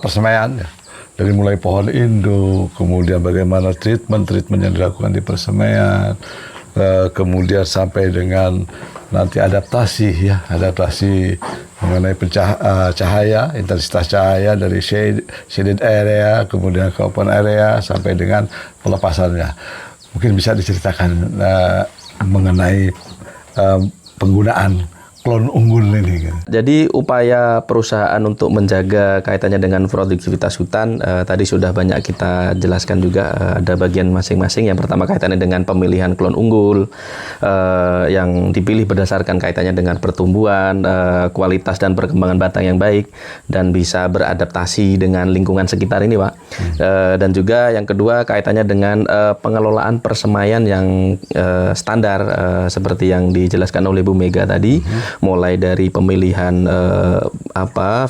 persemaian ya. Dari mulai pohon induk, kemudian bagaimana treatment yang dilakukan di persemaian, kemudian sampai dengan nanti adaptasi mengenai cahaya, intensitas cahaya dari shaded area, kemudian ke open area sampai dengan pelepasannya. Mungkin bisa diceritakan mengenai penggunaan klon unggul ini. Jadi upaya perusahaan untuk menjaga kaitannya dengan produktivitas hutan tadi sudah banyak kita jelaskan juga, ada bagian masing-masing. Yang pertama kaitannya dengan pemilihan klon unggul yang dipilih berdasarkan kaitannya dengan pertumbuhan, kualitas dan perkembangan batang yang baik dan bisa beradaptasi dengan lingkungan sekitar ini Pak. Dan juga yang kedua kaitannya dengan pengelolaan persemaian yang standar seperti yang dijelaskan oleh Bu Mega tadi. Mulai dari pemilihan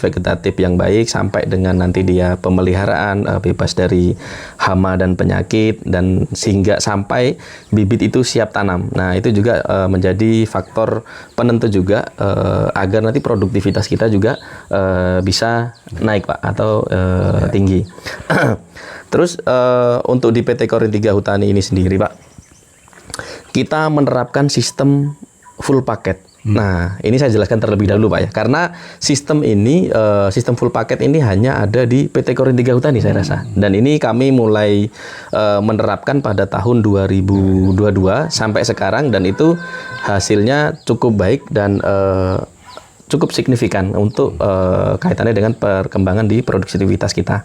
vegetatif yang baik sampai dengan nanti dia pemeliharaan bebas dari hama dan penyakit, dan sehingga sampai bibit itu siap tanam. Nah itu juga menjadi faktor penentu juga agar nanti produktivitas kita juga bisa naik Pak, atau tinggi. Terus untuk di PT Korin 3 Hutani ini sendiri Pak, kita menerapkan sistem full paket. Nah, ini saya jelaskan terlebih dahulu Pak ya, karena sistem ini, sistem full paket ini hanya ada di PT Korin 3 Hutani saya rasa. Dan ini kami mulai menerapkan pada tahun 2022 sampai sekarang, dan itu hasilnya cukup baik dan cukup signifikan untuk kaitannya dengan perkembangan di produktivitas kita.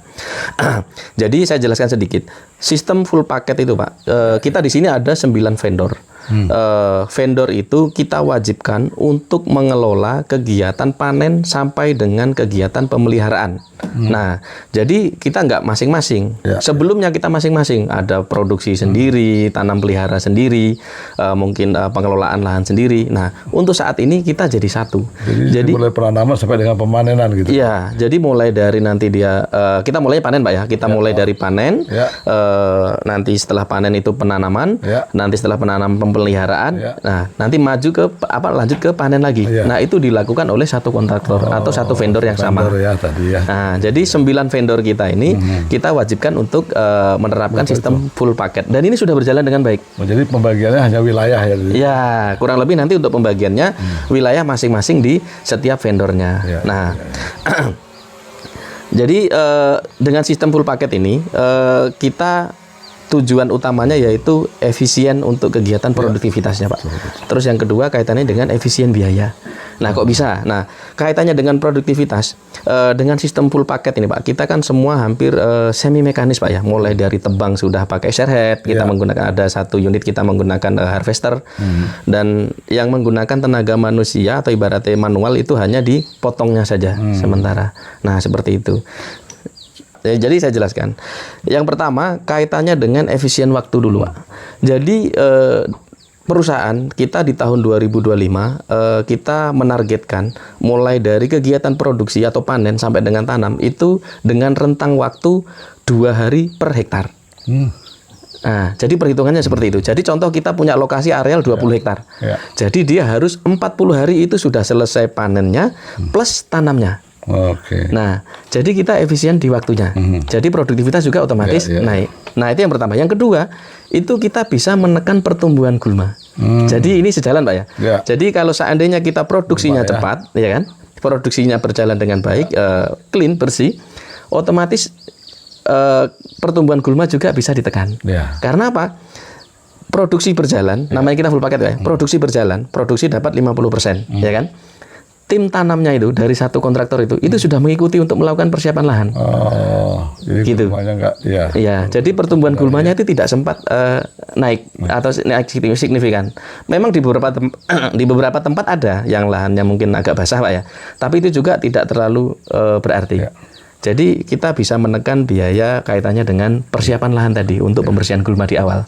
Jadi saya jelaskan sedikit. Sistem full paket itu Pak, kita di sini ada 9 vendor. Vendor itu kita wajibkan untuk mengelola kegiatan panen sampai dengan kegiatan pemeliharaan. Nah, jadi kita nggak masing-masing. Sebelumnya kita masing-masing, ada produksi sendiri, tanam pelihara sendiri, mungkin pengelolaan lahan sendiri. Nah, untuk saat ini kita jadi satu. Jadi mulai penanaman sampai dengan pemanenan gitu. Iya, jadi mulai dari nanti dia kita mulai panen Pak ya. Kita mulai dari panen. Nanti setelah panen itu penanaman. Nanti setelah penanaman pemeliharaan. Nah, nanti maju ke lanjut ke panen lagi. Nah, itu dilakukan oleh satu kontraktor atau satu vendor yang sama. Nah, jadi 9 vendor kita ini kita wajibkan untuk menerapkan sistem full paket, dan ini sudah berjalan dengan baik. Jadi pembagiannya hanya wilayah ya? Ya, kurang lebih nanti untuk pembagiannya wilayah masing-masing di setiap vendornya. Nah, jadi dengan sistem full paket ini kita tujuan utamanya yaitu efisien untuk kegiatan produktivitasnya Pak. Terus yang kedua kaitannya dengan efisien biaya. Nah kok bisa? Nah kaitannya dengan produktivitas dengan sistem full paket ini Pak, kita kan semua hampir semi mekanis Pak ya. Mulai dari tebang sudah pakai sharehead, kita menggunakan ada satu unit kita menggunakan harvester, dan yang menggunakan tenaga manusia atau ibaratnya manual itu hanya dipotongnya saja sementara. Nah seperti itu. Jadi saya jelaskan. Yang pertama kaitannya dengan efisien waktu dulu Pak. Jadi perusahaan kita di tahun 2025 kita menargetkan mulai dari kegiatan produksi atau panen sampai dengan tanam itu dengan rentang waktu 2 hari per hektar. Nah, jadi perhitungannya seperti itu. Jadi contoh kita punya lokasi areal 20 hektar. Jadi dia harus 40 hari itu sudah selesai panennya plus tanamnya. Oke. Nah, jadi kita efisien di waktunya. Jadi produktivitas juga otomatis naik. Nah, itu yang pertama. Yang kedua, itu kita bisa menekan pertumbuhan gulma. Jadi ini sejalan, Pak ya. Jadi kalau seandainya kita produksinya cepat, ya kan, produksinya berjalan dengan baik, clean, bersih, otomatis pertumbuhan gulma juga bisa ditekan. Karena apa? Produksi berjalan, namanya kita full paket ya. Produksi berjalan, produksi dapat 50%, ya kan? Tim tanamnya itu dari satu kontraktor itu sudah mengikuti untuk melakukan persiapan lahan. Jadi gitu. Iya, jadi pertumbuhan gulmanya itu tidak sempat naik atau naik signifikan. Memang di beberapa tempat ada yang lahannya mungkin agak basah, Pak ya. Tapi itu juga tidak terlalu berarti. Jadi kita bisa menekan biaya kaitannya dengan persiapan lahan tadi untuk pembersihan gulma di awal.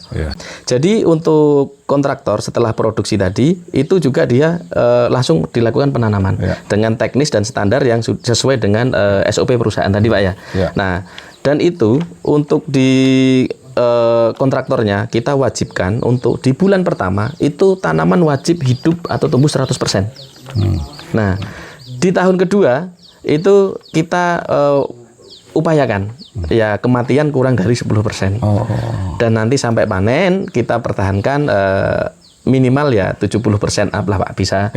Jadi untuk kontraktor setelah produksi tadi itu juga dia langsung dilakukan penanaman dengan teknis dan standar yang sesuai dengan SOP perusahaan tadi, Pak ya. Nah, dan itu untuk di kontraktornya kita wajibkan untuk di bulan pertama itu tanaman wajib hidup atau tumbuh 100%. Nah, di tahun kedua itu kita upayakan ya kematian kurang dari 10%. Dan nanti sampai panen kita pertahankan minimal ya 70% up lah, Pak, bisa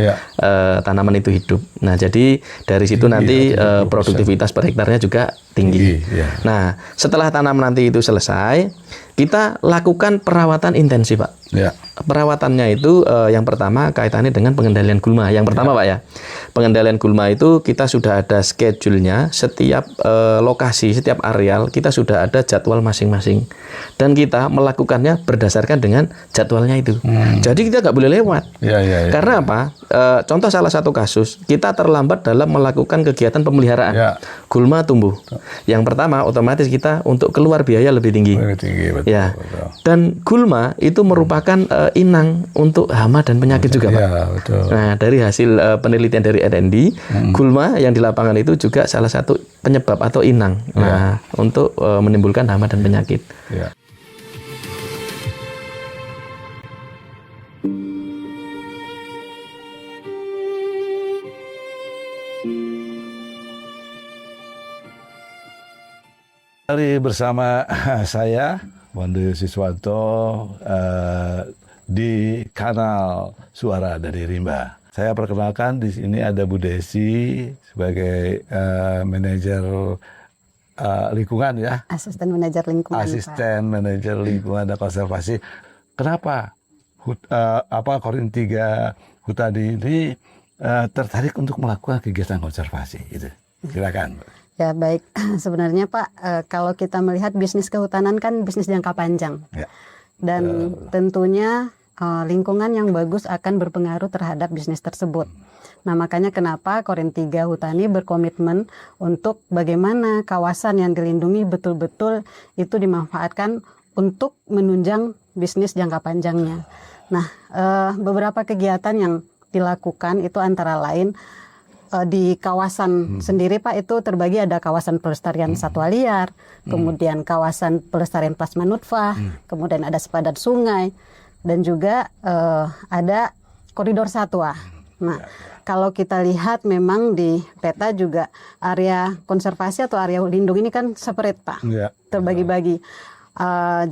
tanaman itu hidup. Nah, jadi dari situ nanti produktivitas per hektarnya juga tinggi. Nah, setelah tanaman nanti itu selesai, kita lakukan perawatan intensif, Pak. Perawatannya itu yang pertama kaitannya dengan pengendalian gulma. Yang pertama, Pak ya, pengendalian gulma itu kita sudah ada schedule-nya, setiap lokasi, setiap areal kita sudah ada jadwal masing-masing. Dan kita melakukannya berdasarkan dengan jadwalnya itu. Jadi kita nggak boleh lewat. Karena apa? Contoh salah satu kasus, kita terlambat dalam melakukan kegiatan pemeliharaan. Gulma tumbuh. Yang pertama, otomatis kita untuk keluar biaya lebih tinggi. Betul. Dan gulma itu merupakan inang untuk hama dan penyakit juga, Pak. Betul. Nah, dari hasil penelitian dari R&D, gulma yang di lapangan itu juga salah satu penyebab atau inang. Nah, untuk menimbulkan hama dan penyakit. Hari bersama saya Wanda Siswanto di kanal Suara dari Rimba. Saya perkenalkan di sini ada Bu Desi sebagai manajer lingkungan ya. Asisten manajer lingkungan. Asisten manajer lingkungan dan konservasi. Kenapa Korin 3 Hutani ini tertarik untuk melakukan kegiatan konservasi? Gitu. Silakan. Ya baik, sebenarnya Pak, kalau kita melihat bisnis kehutanan kan bisnis jangka panjang. Dan tentunya lingkungan yang bagus akan berpengaruh terhadap bisnis tersebut. Nah, makanya kenapa Korin 3 Hutani berkomitmen untuk bagaimana kawasan yang dilindungi betul-betul itu dimanfaatkan untuk menunjang bisnis jangka panjangnya. Nah, beberapa kegiatan yang dilakukan itu antara lain di kawasan sendiri, Pak, itu terbagi ada kawasan pelestarian satwa liar, kemudian kawasan pelestarian plasma nutfah, kemudian ada sepadan sungai, dan juga ada koridor satwa. Nah, kalau kita lihat memang di peta juga area konservasi atau area lindung ini kan separate, Pak, terbagi-bagi.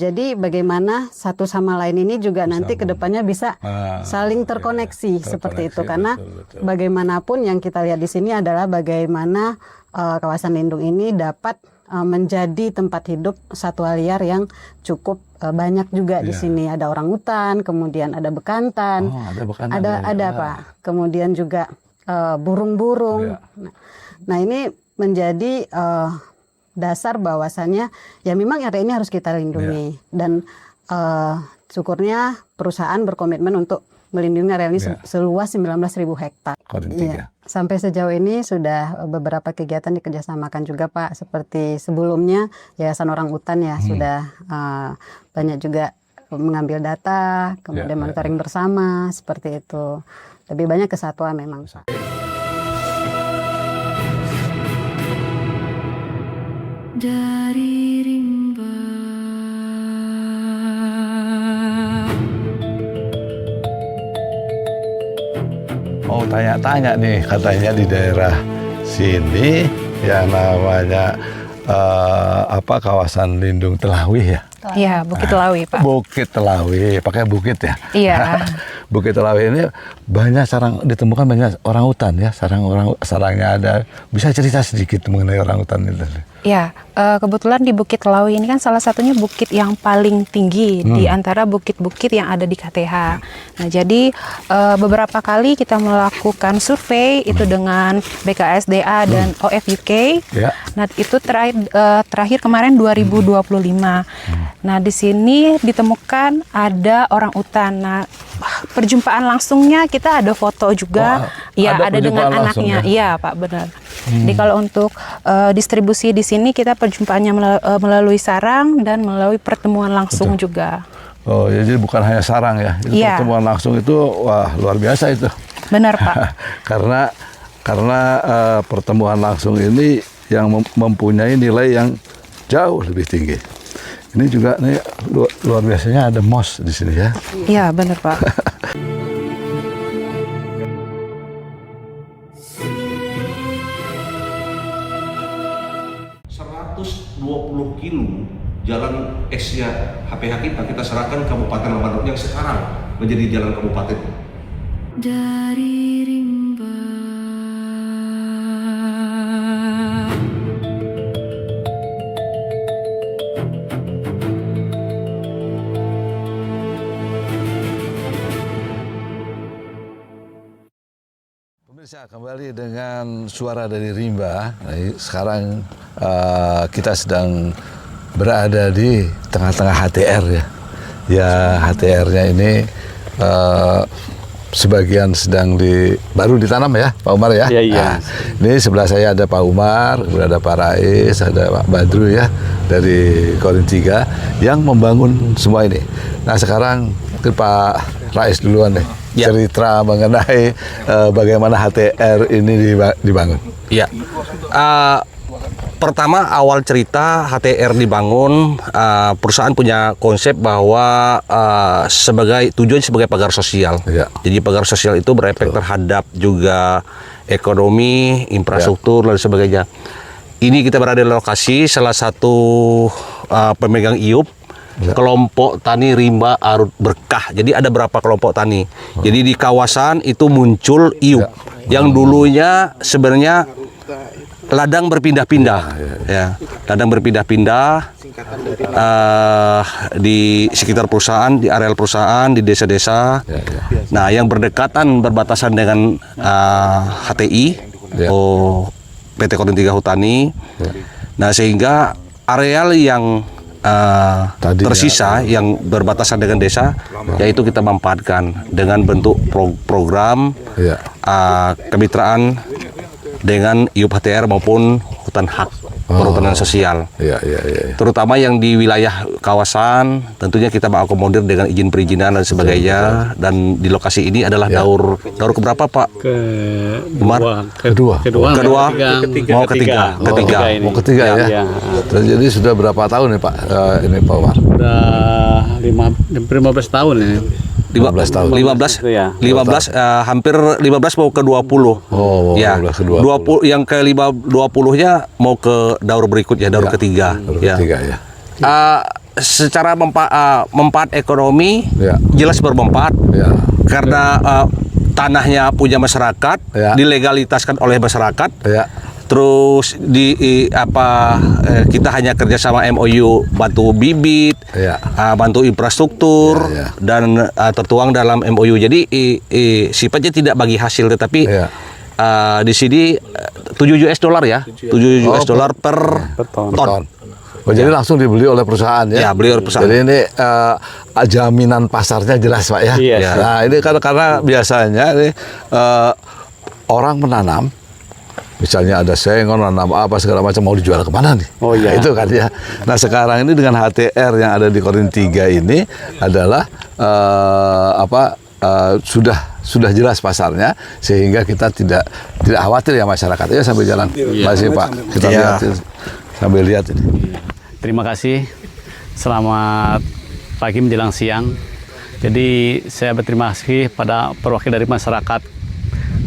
Jadi bagaimana satu sama lain ini juga nanti kedepannya bisa saling terkoneksi seperti itu, karena bagaimanapun yang kita lihat di sini adalah bagaimana kawasan lindung ini dapat menjadi tempat hidup satwa liar yang cukup banyak juga di sini. Ada orangutan, kemudian ada bekantan, ada Pak, kemudian juga burung-burung. Nah, ini menjadi dasar bahwasannya ya memang area ini harus kita lindungi. Dan syukurnya perusahaan berkomitmen untuk melindungi area ini seluas 19.000 hektar. Sampai sejauh ini sudah beberapa kegiatan dikerjasamakan juga, Pak, seperti sebelumnya Yayasan Orang Utan ya sudah banyak juga mengambil data, kemudian monitoring bersama seperti itu. Lebih banyak ke satwa memang. Dari rimba. Tanya-tanya nih katanya di daerah sini yang namanya kawasan lindung Telawi ya. Iya, Bukit Telawi, Pak. Bukit Telawi, pakai bukit ya. Iya. Bukit Telawi ini banyak ditemukan banyak orangutan ya. Sarangnya ada. Bisa cerita sedikit mengenai orangutan itu? Ya, kebetulan di Bukit Telawi ini kan salah satunya bukit yang paling tinggi di antara bukit-bukit yang ada di KTH. Nah, jadi beberapa kali kita melakukan survei itu dengan BKSDA dan OFUK. Ya. Nah, itu terakhir kemarin 2025. Nah, di sini ditemukan ada orangutan. Nah, perjumpaan langsungnya kita ada foto juga. Ya, ada dengan anaknya. Iya, Pak, benar. Jadi kalau untuk distribusi di sini kita perjumpaannya melalui sarang dan melalui pertemuan langsung juga. Oh, jadi bukan hanya sarang ya. Itu pertemuan langsung itu wah luar biasa itu. Benar, Pak. karena pertemuan langsung ini yang mempunyai nilai yang jauh lebih tinggi. Ini juga nih luar biasanya ada moss di sini ya. Iya, benar, Pak. 120 kilo jalan X-nya HPH kita serahkan Kabupaten Lamandau yang sekarang menjadi jalan kabupaten. Dari rimba. Pemirsa, kembali dengan suara dari rimba. Nah, sekarang kita sedang berada di tengah-tengah HTR ya. Ya, HTR-nya ini sebagian sedang baru ditanam ya, Pak Umar ya. Nah, ini sebelah saya ada Pak Umar, kemudian ada Pak Rais, ada Pak Badru ya dari Korin 3 yang membangun semua ini. Nah, sekarang ke Pak Rais duluan nih. Cerita mengenai bagaimana HTR ini dibangun. Iya. Pertama awal cerita HTR dibangun, perusahaan punya konsep bahwa tujuan sebagai pagar sosial. Ya. Jadi pagar sosial itu berefek terhadap juga ekonomi, infrastruktur dan sebagainya. Ini kita berada di lokasi salah satu pemegang IUP. Kelompok tani rimba Arut Berkah. Jadi ada berapa kelompok tani. Jadi di kawasan itu muncul IUP yang dulunya sebenarnya ladang berpindah-pindah. Ya, ladang berpindah-pindah di sekitar perusahaan, di areal perusahaan, di desa-desa. Nah, yang berbatasan dengan HTI, PT Korin 3 Hutani. Nah, sehingga areal yang tersisa yang berbatasan dengan desa, yaitu kita manfaatkan dengan bentuk program kemitraan dengan IUP HTR maupun hutan hak perhutanan sosial. Terutama yang di wilayah kawasan, tentunya kita mengakomodir dengan izin perizinan dan sebagainya. Dan di lokasi ini adalah daur keberapa, Pak? Kedua. Mau ketiga ya. Jadi sudah berapa tahun nih Pak? Ini Pak Umar? Sudah 15 tahun ini. 15 tahun. 15 hampir 15 mau ke 20. Oh, ya. 20 yang ke 20-nya mau ke daur berikutnya, daur ketiga. Ketiga ya. Secara manfaat ekonomi jelas bermanfaat. Karena tanahnya punya masyarakat, dilegalitaskan oleh masyarakat. Terus kita hanya kerjasama MOU bantu bibit, bantu infrastruktur dan tertuang dalam MOU. Jadi sifatnya tidak bagi hasil, tetapi di sini $7 ya, $7 per ton. Oh, jadi langsung dibeli oleh perusahaan ya? Ya, beli oleh perusahaan. Jadi ini jaminan pasarnya jelas Pak ya? Nah, ini karena biasanya ini orang menanam, misalnya ada sengon, nanam apa segala macam, mau dijual kemana nih? Nah, itu kan ya. Nah, sekarang ini dengan HTR yang ada di Korin 3 ini adalah sudah jelas pasarnya, sehingga kita tidak khawatir ya masyarakat. Ya, sambil jalan. Masih Pak, kita lihat sambil lihat ini. Terima kasih. Selamat pagi menjelang siang. Jadi saya berterima kasih pada perwakilan dari masyarakat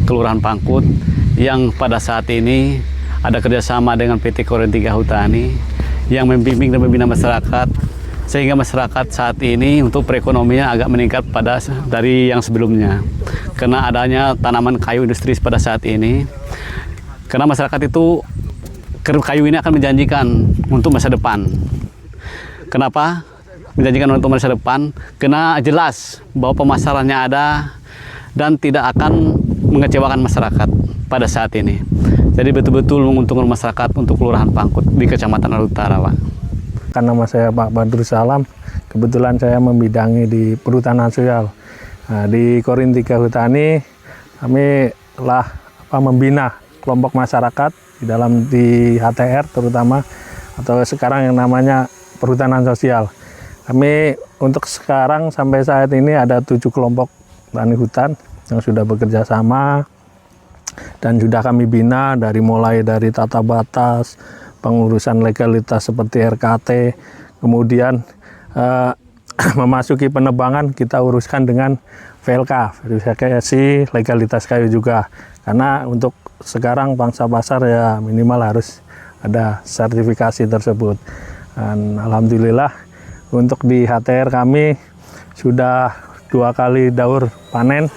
Kelurahan Pangkut yang pada saat ini ada kerjasama dengan PT Korin 3 Hutani yang membimbing dan membina masyarakat, sehingga masyarakat saat ini untuk perekonomian agak meningkat dari yang sebelumnya. Karena adanya tanaman kayu industri pada saat ini, karena masyarakat itu kayu ini akan menjanjikan untuk masa depan. Kenapa menjanjikan untuk masa depan? Karena jelas bahwa pemasarannya ada dan tidak akan mengecewakan masyarakat pada saat ini. Jadi betul-betul menguntungkan masyarakat untuk Kelurahan Pangkut di Kecamatan Arut Utara, Pak. Karena nama saya Pak Badrul Salam, kebetulan saya membidangi di perhutanan sosial. Nah, di Korin 3 Hutani kami telah membina kelompok masyarakat di HTR terutama, atau sekarang yang namanya perhutanan sosial. Kami untuk sekarang sampai saat ini ada 7 kelompok tani hutan yang sudah bekerja sama dan sudah kami bina mulai dari tata batas, pengurusan legalitas seperti RKT, kemudian memasuki penebangan kita uruskan dengan VLK, verifikasi legalitas kayu juga. Karena untuk sekarang pangsa pasar ya minimal harus ada sertifikasi tersebut. Dan alhamdulillah untuk di HTR kami sudah 2 kali daur panen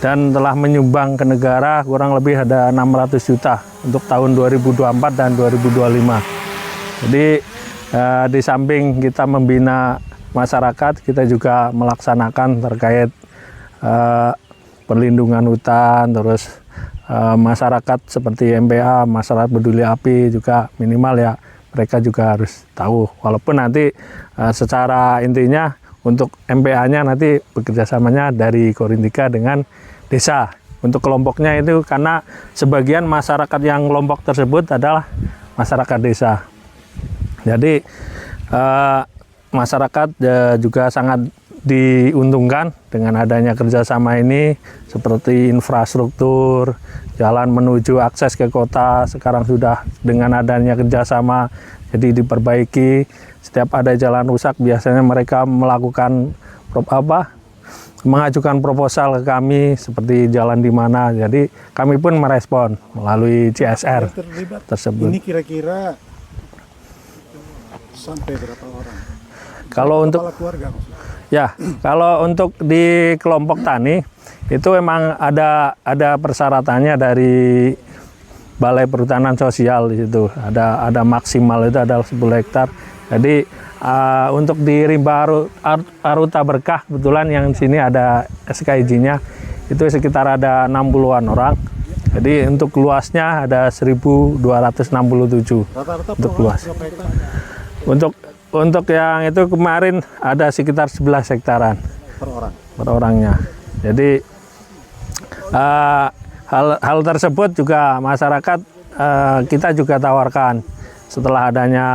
dan telah menyumbang ke negara kurang lebih ada 600 juta untuk tahun 2024 dan 2025. Jadi di samping kita membina masyarakat, kita juga melaksanakan terkait perlindungan hutan, terus masyarakat seperti MPA, masyarakat peduli api juga minimal ya mereka juga harus tahu. Walaupun nanti secara intinya untuk MPA-nya nanti bekerjasamanya dari Korin 3 dengan desa. Untuk kelompoknya itu karena sebagian masyarakat yang kelompok tersebut adalah masyarakat desa. Jadi masyarakat juga sangat diuntungkan dengan adanya kerjasama ini, seperti infrastruktur, jalan menuju akses ke kota sekarang sudah dengan adanya kerjasama jadi diperbaiki. Setiap ada jalan rusak biasanya mereka melakukan mengajukan proposal ke kami seperti jalan di mana. Jadi kami pun merespon melalui CSR tersebut. Ini kira-kira sampai berapa orang? Kalau untuk keluarga, ya, kalau untuk di kelompok tani itu memang ada persyaratannya dari Balai Perhutanan Sosial di situ. Ada maksimal itu adalah 10 hektar. Jadi untuk di Rimba Aruta Berkah kebetulan yang sini ada SK izinnya itu sekitar ada 60-an orang. Jadi untuk luasnya ada 1.267 rata-rata untuk luas. Untuk yang itu kemarin ada sekitar 11 hektaran per orangnya. Jadi hal tersebut juga masyarakat kita juga tawarkan. Setelah adanya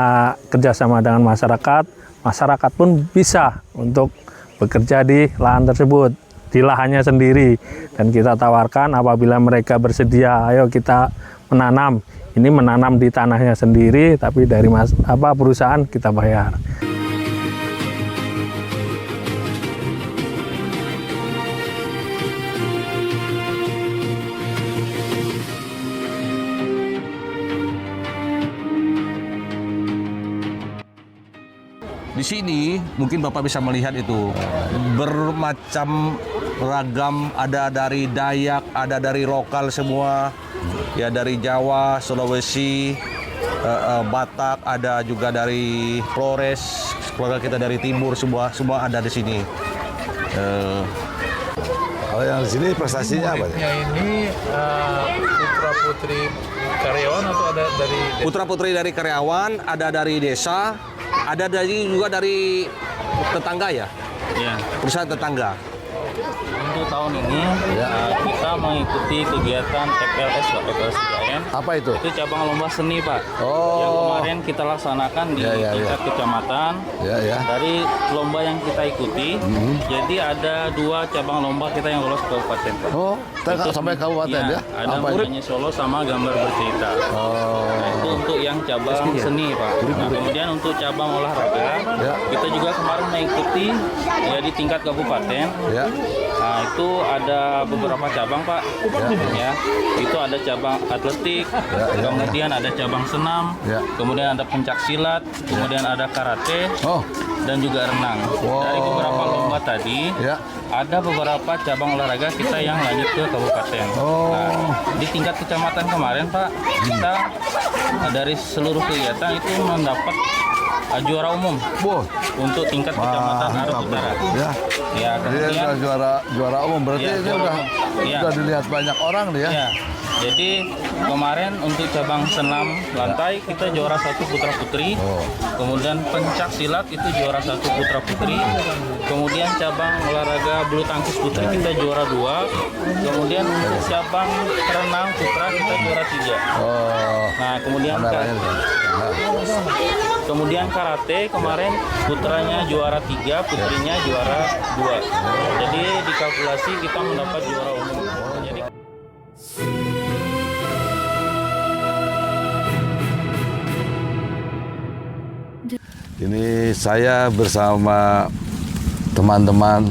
kerjasama dengan masyarakat pun bisa untuk bekerja di lahan tersebut, di lahannya sendiri. Dan kita tawarkan apabila mereka bersedia, ayo kita menanam. Ini menanam di tanahnya sendiri, tapi dari perusahaan kita bayar. Di sini mungkin Bapak bisa melihat itu bermacam ragam, ada dari Dayak, ada dari lokal semua, ya dari Jawa, Sulawesi, Batak, ada juga dari Flores, keluarga kita dari timur, semua ada di sini. Kalau yang di sini prestasinya apa? Ini putra putri karyawan atau ada dari putra putri dari karyawan, ada dari desa, ada juga dari tetangga ya? Iya. Perusahaan tetangga. Untuk tahun ini kita mengikuti kegiatan FLS, Pak, FLS 3M. Apa itu? Itu cabang lomba seni, Pak. Oh. Yang kemarin kita laksanakan di tingkat kecamatan. Dari lomba yang kita ikuti, jadi ada 2 cabang lomba kita yang lolos ke kabupaten, Pak. Oh, sampai kabupaten ya? Ada Menyanyi Solo sama Gambar Bercerita. Nah, itu untuk yang cabang seni, Pak. Nah, kemudian untuk cabang olahraga, kita juga kemarin mengikuti ya di tingkat kabupaten. Nah, itu ada beberapa cabang, Pak. Ya. Itu ada cabang atletik, kemudian ada cabang senam, kemudian ada pencak silat, kemudian ada karate, dan juga renang. Dari beberapa lomba tadi, ada beberapa cabang olahraga kita yang lanjut ke kabupaten. Nah, di tingkat kecamatan kemarin, Pak, kita dari seluruh kegiatan itu mendapat juara umum untuk tingkat kecamatan Arus Utara. Ya, kemudian juara umum berarti ini udah dilihat banyak orang nih ya. Ya. Jadi kemarin untuk cabang senam lantai kita juara 1 putra putri, kemudian pencak silat itu juara 1 putra putri, kemudian cabang olahraga bulu tangkis putri kita juara 2, kemudian cabang renang putra kita juara 3. Nah kemudian karate kemarin putranya juara 3, putrinya juara 2. Jadi dikalkulasi kita mendapat juara umum. Jadi ini saya bersama teman-teman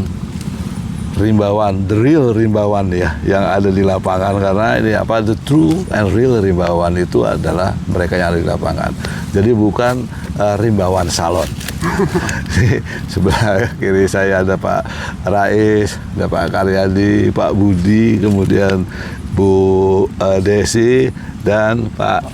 rimbawan, the real rimbawan ya, yang ada di lapangan, karena ini apa, the true and real rimbawan itu adalah mereka yang ada di lapangan. Jadi bukan rimbawan salon. Sebelah kiri saya ada Pak Rais, ada Pak Karyadi, Pak Budi, kemudian Bu Desi dan Pak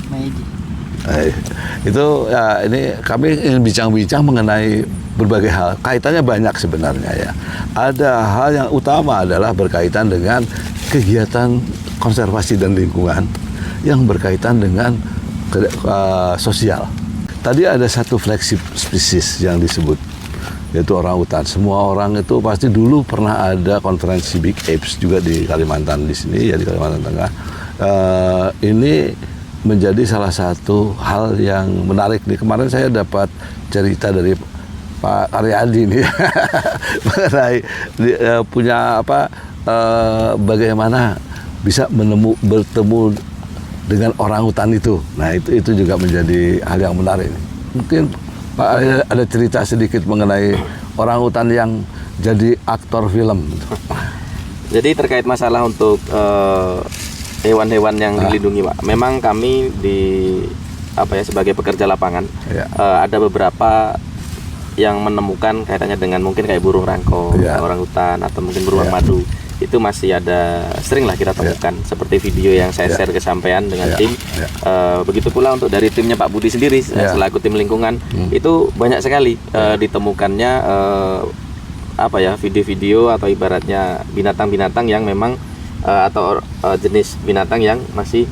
itu ya, ini kami ingin bincang-bincang mengenai berbagai hal. Kaitannya banyak sebenarnya ya. Ada hal yang utama adalah berkaitan dengan kegiatan konservasi dan lingkungan yang berkaitan dengan sosial. Tadi ada satu flagship spesies yang disebut, yaitu orang hutan. Semua orang itu pasti dulu pernah ada konferensi Big Apes juga di Kalimantan di sini ya, di Kalimantan Tengah. Ini menjadi salah satu hal yang menarik nih. Kemarin saya dapat cerita dari Pak Aryadi nih mengenai punya apa, bagaimana bisa bertemu dengan orang hutan itu. Nah itu juga menjadi hal yang menarik. Mungkin Pak ada cerita sedikit mengenai orang hutan yang jadi aktor film. Jadi terkait masalah untuk hewan-hewan yang dilindungi, Pak. Memang kami sebagai pekerja lapangan ada beberapa yang menemukan kaitannya dengan mungkin kayak burung rangkong, orang hutan, atau mungkin beruang madu. Itu masih ada, sering lah kita temukan. Seperti video yang saya share ke sampean dengan tim. Begitu pula untuk dari timnya Pak Budi sendiri selaku tim lingkungan, itu banyak sekali ditemukannya video-video atau ibaratnya binatang-binatang yang memang atau jenis binatang yang masih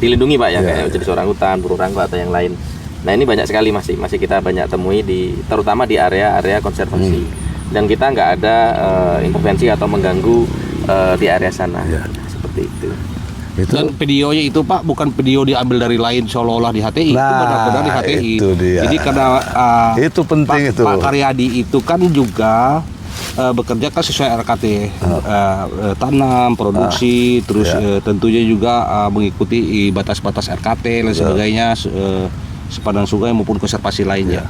dilindungi, Pak, ya, kayak jenis orang hutan, burung rangkong atau yang lain. Nah ini banyak sekali masih kita banyak temui terutama di area-area konservasi, dan kita nggak ada intervensi atau mengganggu di area sana, seperti itu. Dan videonya itu, Pak, bukan video diambil dari lain seolah-olah di HTI, itu benar-benar di HTI. Itu dia. Jadi karena itu penting itu. Pak Karyadi itu kan juga bekerja kan sesuai RKT, tanam, produksi, terus tentunya juga mengikuti batas-batas RKT dan sebagainya, sepadan sungai maupun konservasi lainnya.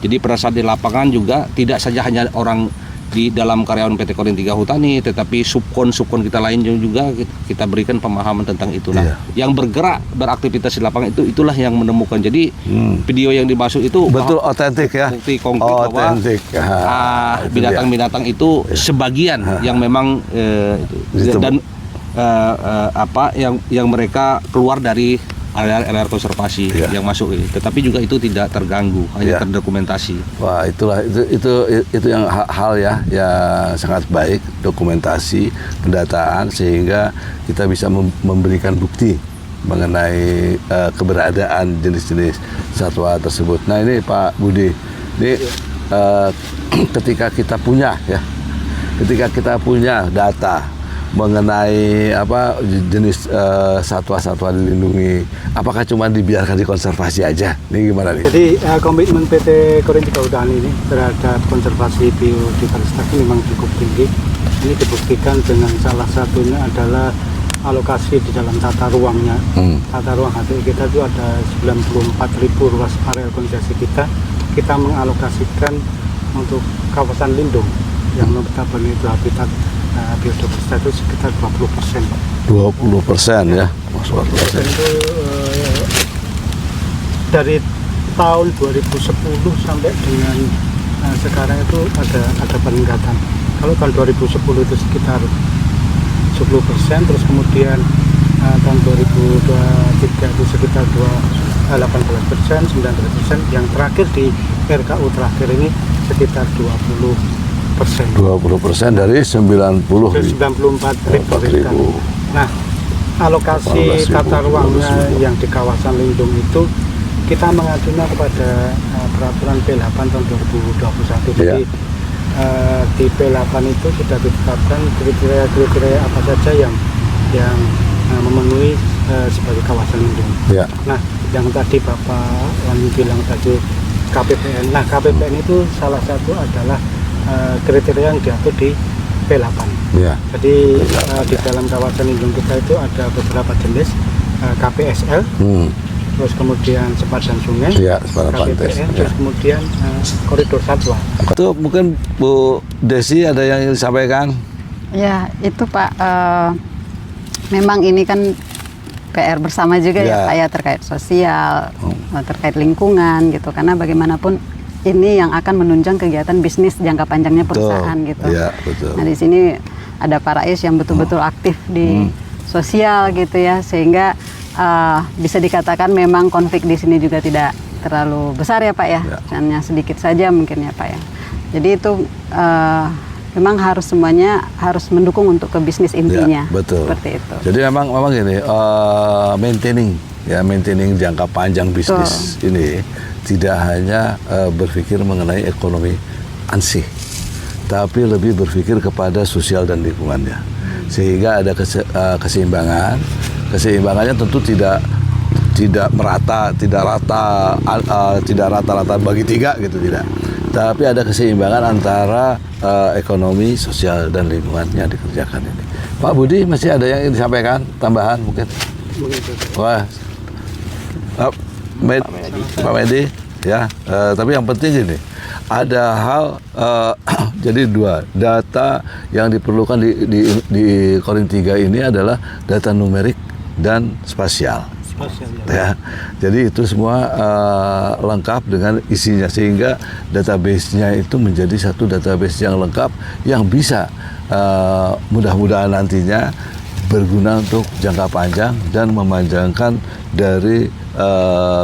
Jadi pada saat di lapangan juga tidak saja hanya orang di dalam karyawan PT Korin 3 Hutani, tetapi subkon kita lain juga kita berikan pemahaman tentang itu. Nah, yang bergerak beraktivitas di lapangan itulah yang menemukan. Jadi video yang dimaksud itu betul otentik ya. Bukti konkret bahwa binatang-binatang itu sebagian yang memang dan yang mereka keluar dari area konservasi yang masuk ini, tetapi juga itu tidak terganggu, hanya terdokumentasi. Wah, itu yang hal ya yang sangat baik, dokumentasi, pendataan, sehingga kita bisa memberikan bukti mengenai keberadaan jenis-jenis satwa tersebut. Nah ini Pak Budi, ini ketika kita punya data mengenai jenis satwa-satwa dilindungi, apakah cuma dibiarkan dikonservasi aja? Ini gimana nih? Jadi komitmen PT Korin 3 Hutani ini terhadap konservasi biodiversitas ini memang cukup tinggi. Ini dibuktikan dengan salah satunya adalah alokasi di dalam tata ruangnya. Tata ruang HTI kita itu ada 94.000 ruas area konservasi kita mengalokasikan untuk kawasan lindung. yang notabene itu habitat biodiversitas itu sekitar 20%. 20% ya, masuk akal. Itu dari tahun 2010 sampai dengan sekarang itu ada peningkatan. Kalau tahun 2010 itu sekitar 10%, terus kemudian tahun 2023 itu sekitar 18%, 19%, yang terakhir di RKU terakhir ini sekitar 20%. 20% dari 94 ribu. Nah, alokasi tata ruangnya yang di kawasan lindung itu kita mengajunya kepada peraturan P8 tahun 2021. Jadi di P8 itu sudah ditetapkan kriteria-kriteria apa saja yang memenuhi sebagai kawasan lindung. Ya. Nah, yang tadi Bapak Wani bilang tadi KPPN. Nah, KPPN itu salah satu adalah kriteria yang diatur di P8. Ya. Jadi di dalam kawasan lindung kita itu ada beberapa jenis KPSL, terus kemudian sepadan sungai, ya, KPPN, terus kemudian koridor satwa. Itu mungkin Bu Desi ada yang ingin disampaikan? Ya, itu Pak, memang ini kan PR bersama juga ya Pak ya, terkait sosial, terkait lingkungan gitu, karena bagaimanapun ini yang akan menunjang kegiatan bisnis jangka panjangnya perusahaan gitu. Ya, betul. Nah di sini ada Pak Rais yang betul-betul aktif di sosial gitu ya, sehingga bisa dikatakan memang konflik di sini juga tidak terlalu besar ya Pak ya, hanya sedikit saja mungkin ya Pak ya. Jadi itu memang harus semuanya harus mendukung untuk ke bisnis intinya. Ya, betul. Seperti itu. Jadi memang gini, maintaining jangka panjang bisnis ini tidak hanya berpikir mengenai ekonomi ansih, tapi lebih berpikir kepada sosial dan lingkungannya, sehingga ada keseimbangan. Keseimbangannya tentu tidak merata, tidak rata-rata bagi tiga gitu, tidak. Tapi ada keseimbangan antara ekonomi, sosial, dan lingkungannya dikerjakan ini. Pak Budi, masih ada yang ingin disampaikan? Tambahan mungkin? Wah, Pak Medi, ya. Tapi yang penting ini, ada hal, jadi dua, data yang diperlukan di Korin 3 ini adalah data numerik dan spasial. Ya, jadi itu semua lengkap dengan isinya, sehingga database-nya itu menjadi satu database yang lengkap yang bisa mudah-mudahan nantinya berguna untuk jangka panjang dan memanjangkan dari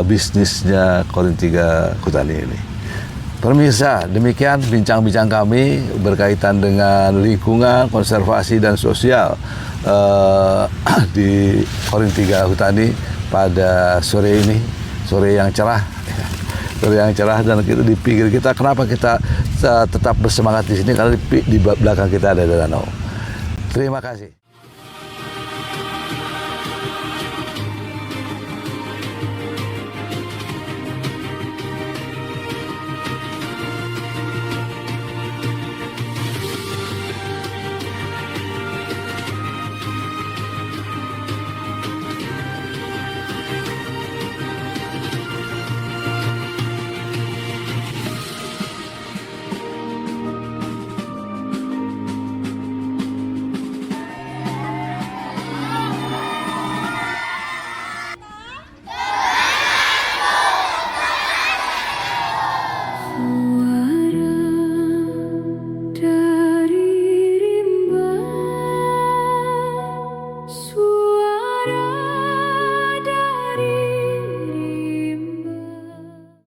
bisnisnya Korin 3 Kutani ini. Pemirsa, demikian bincang-bincang kami berkaitan dengan lingkungan, konservasi, dan sosial di Korin 3 Kutani pada sore ini, sore yang cerah, dan kita dipikir kita kenapa kita tetap bersemangat di sini, karena di belakang kita ada danau. Terima kasih.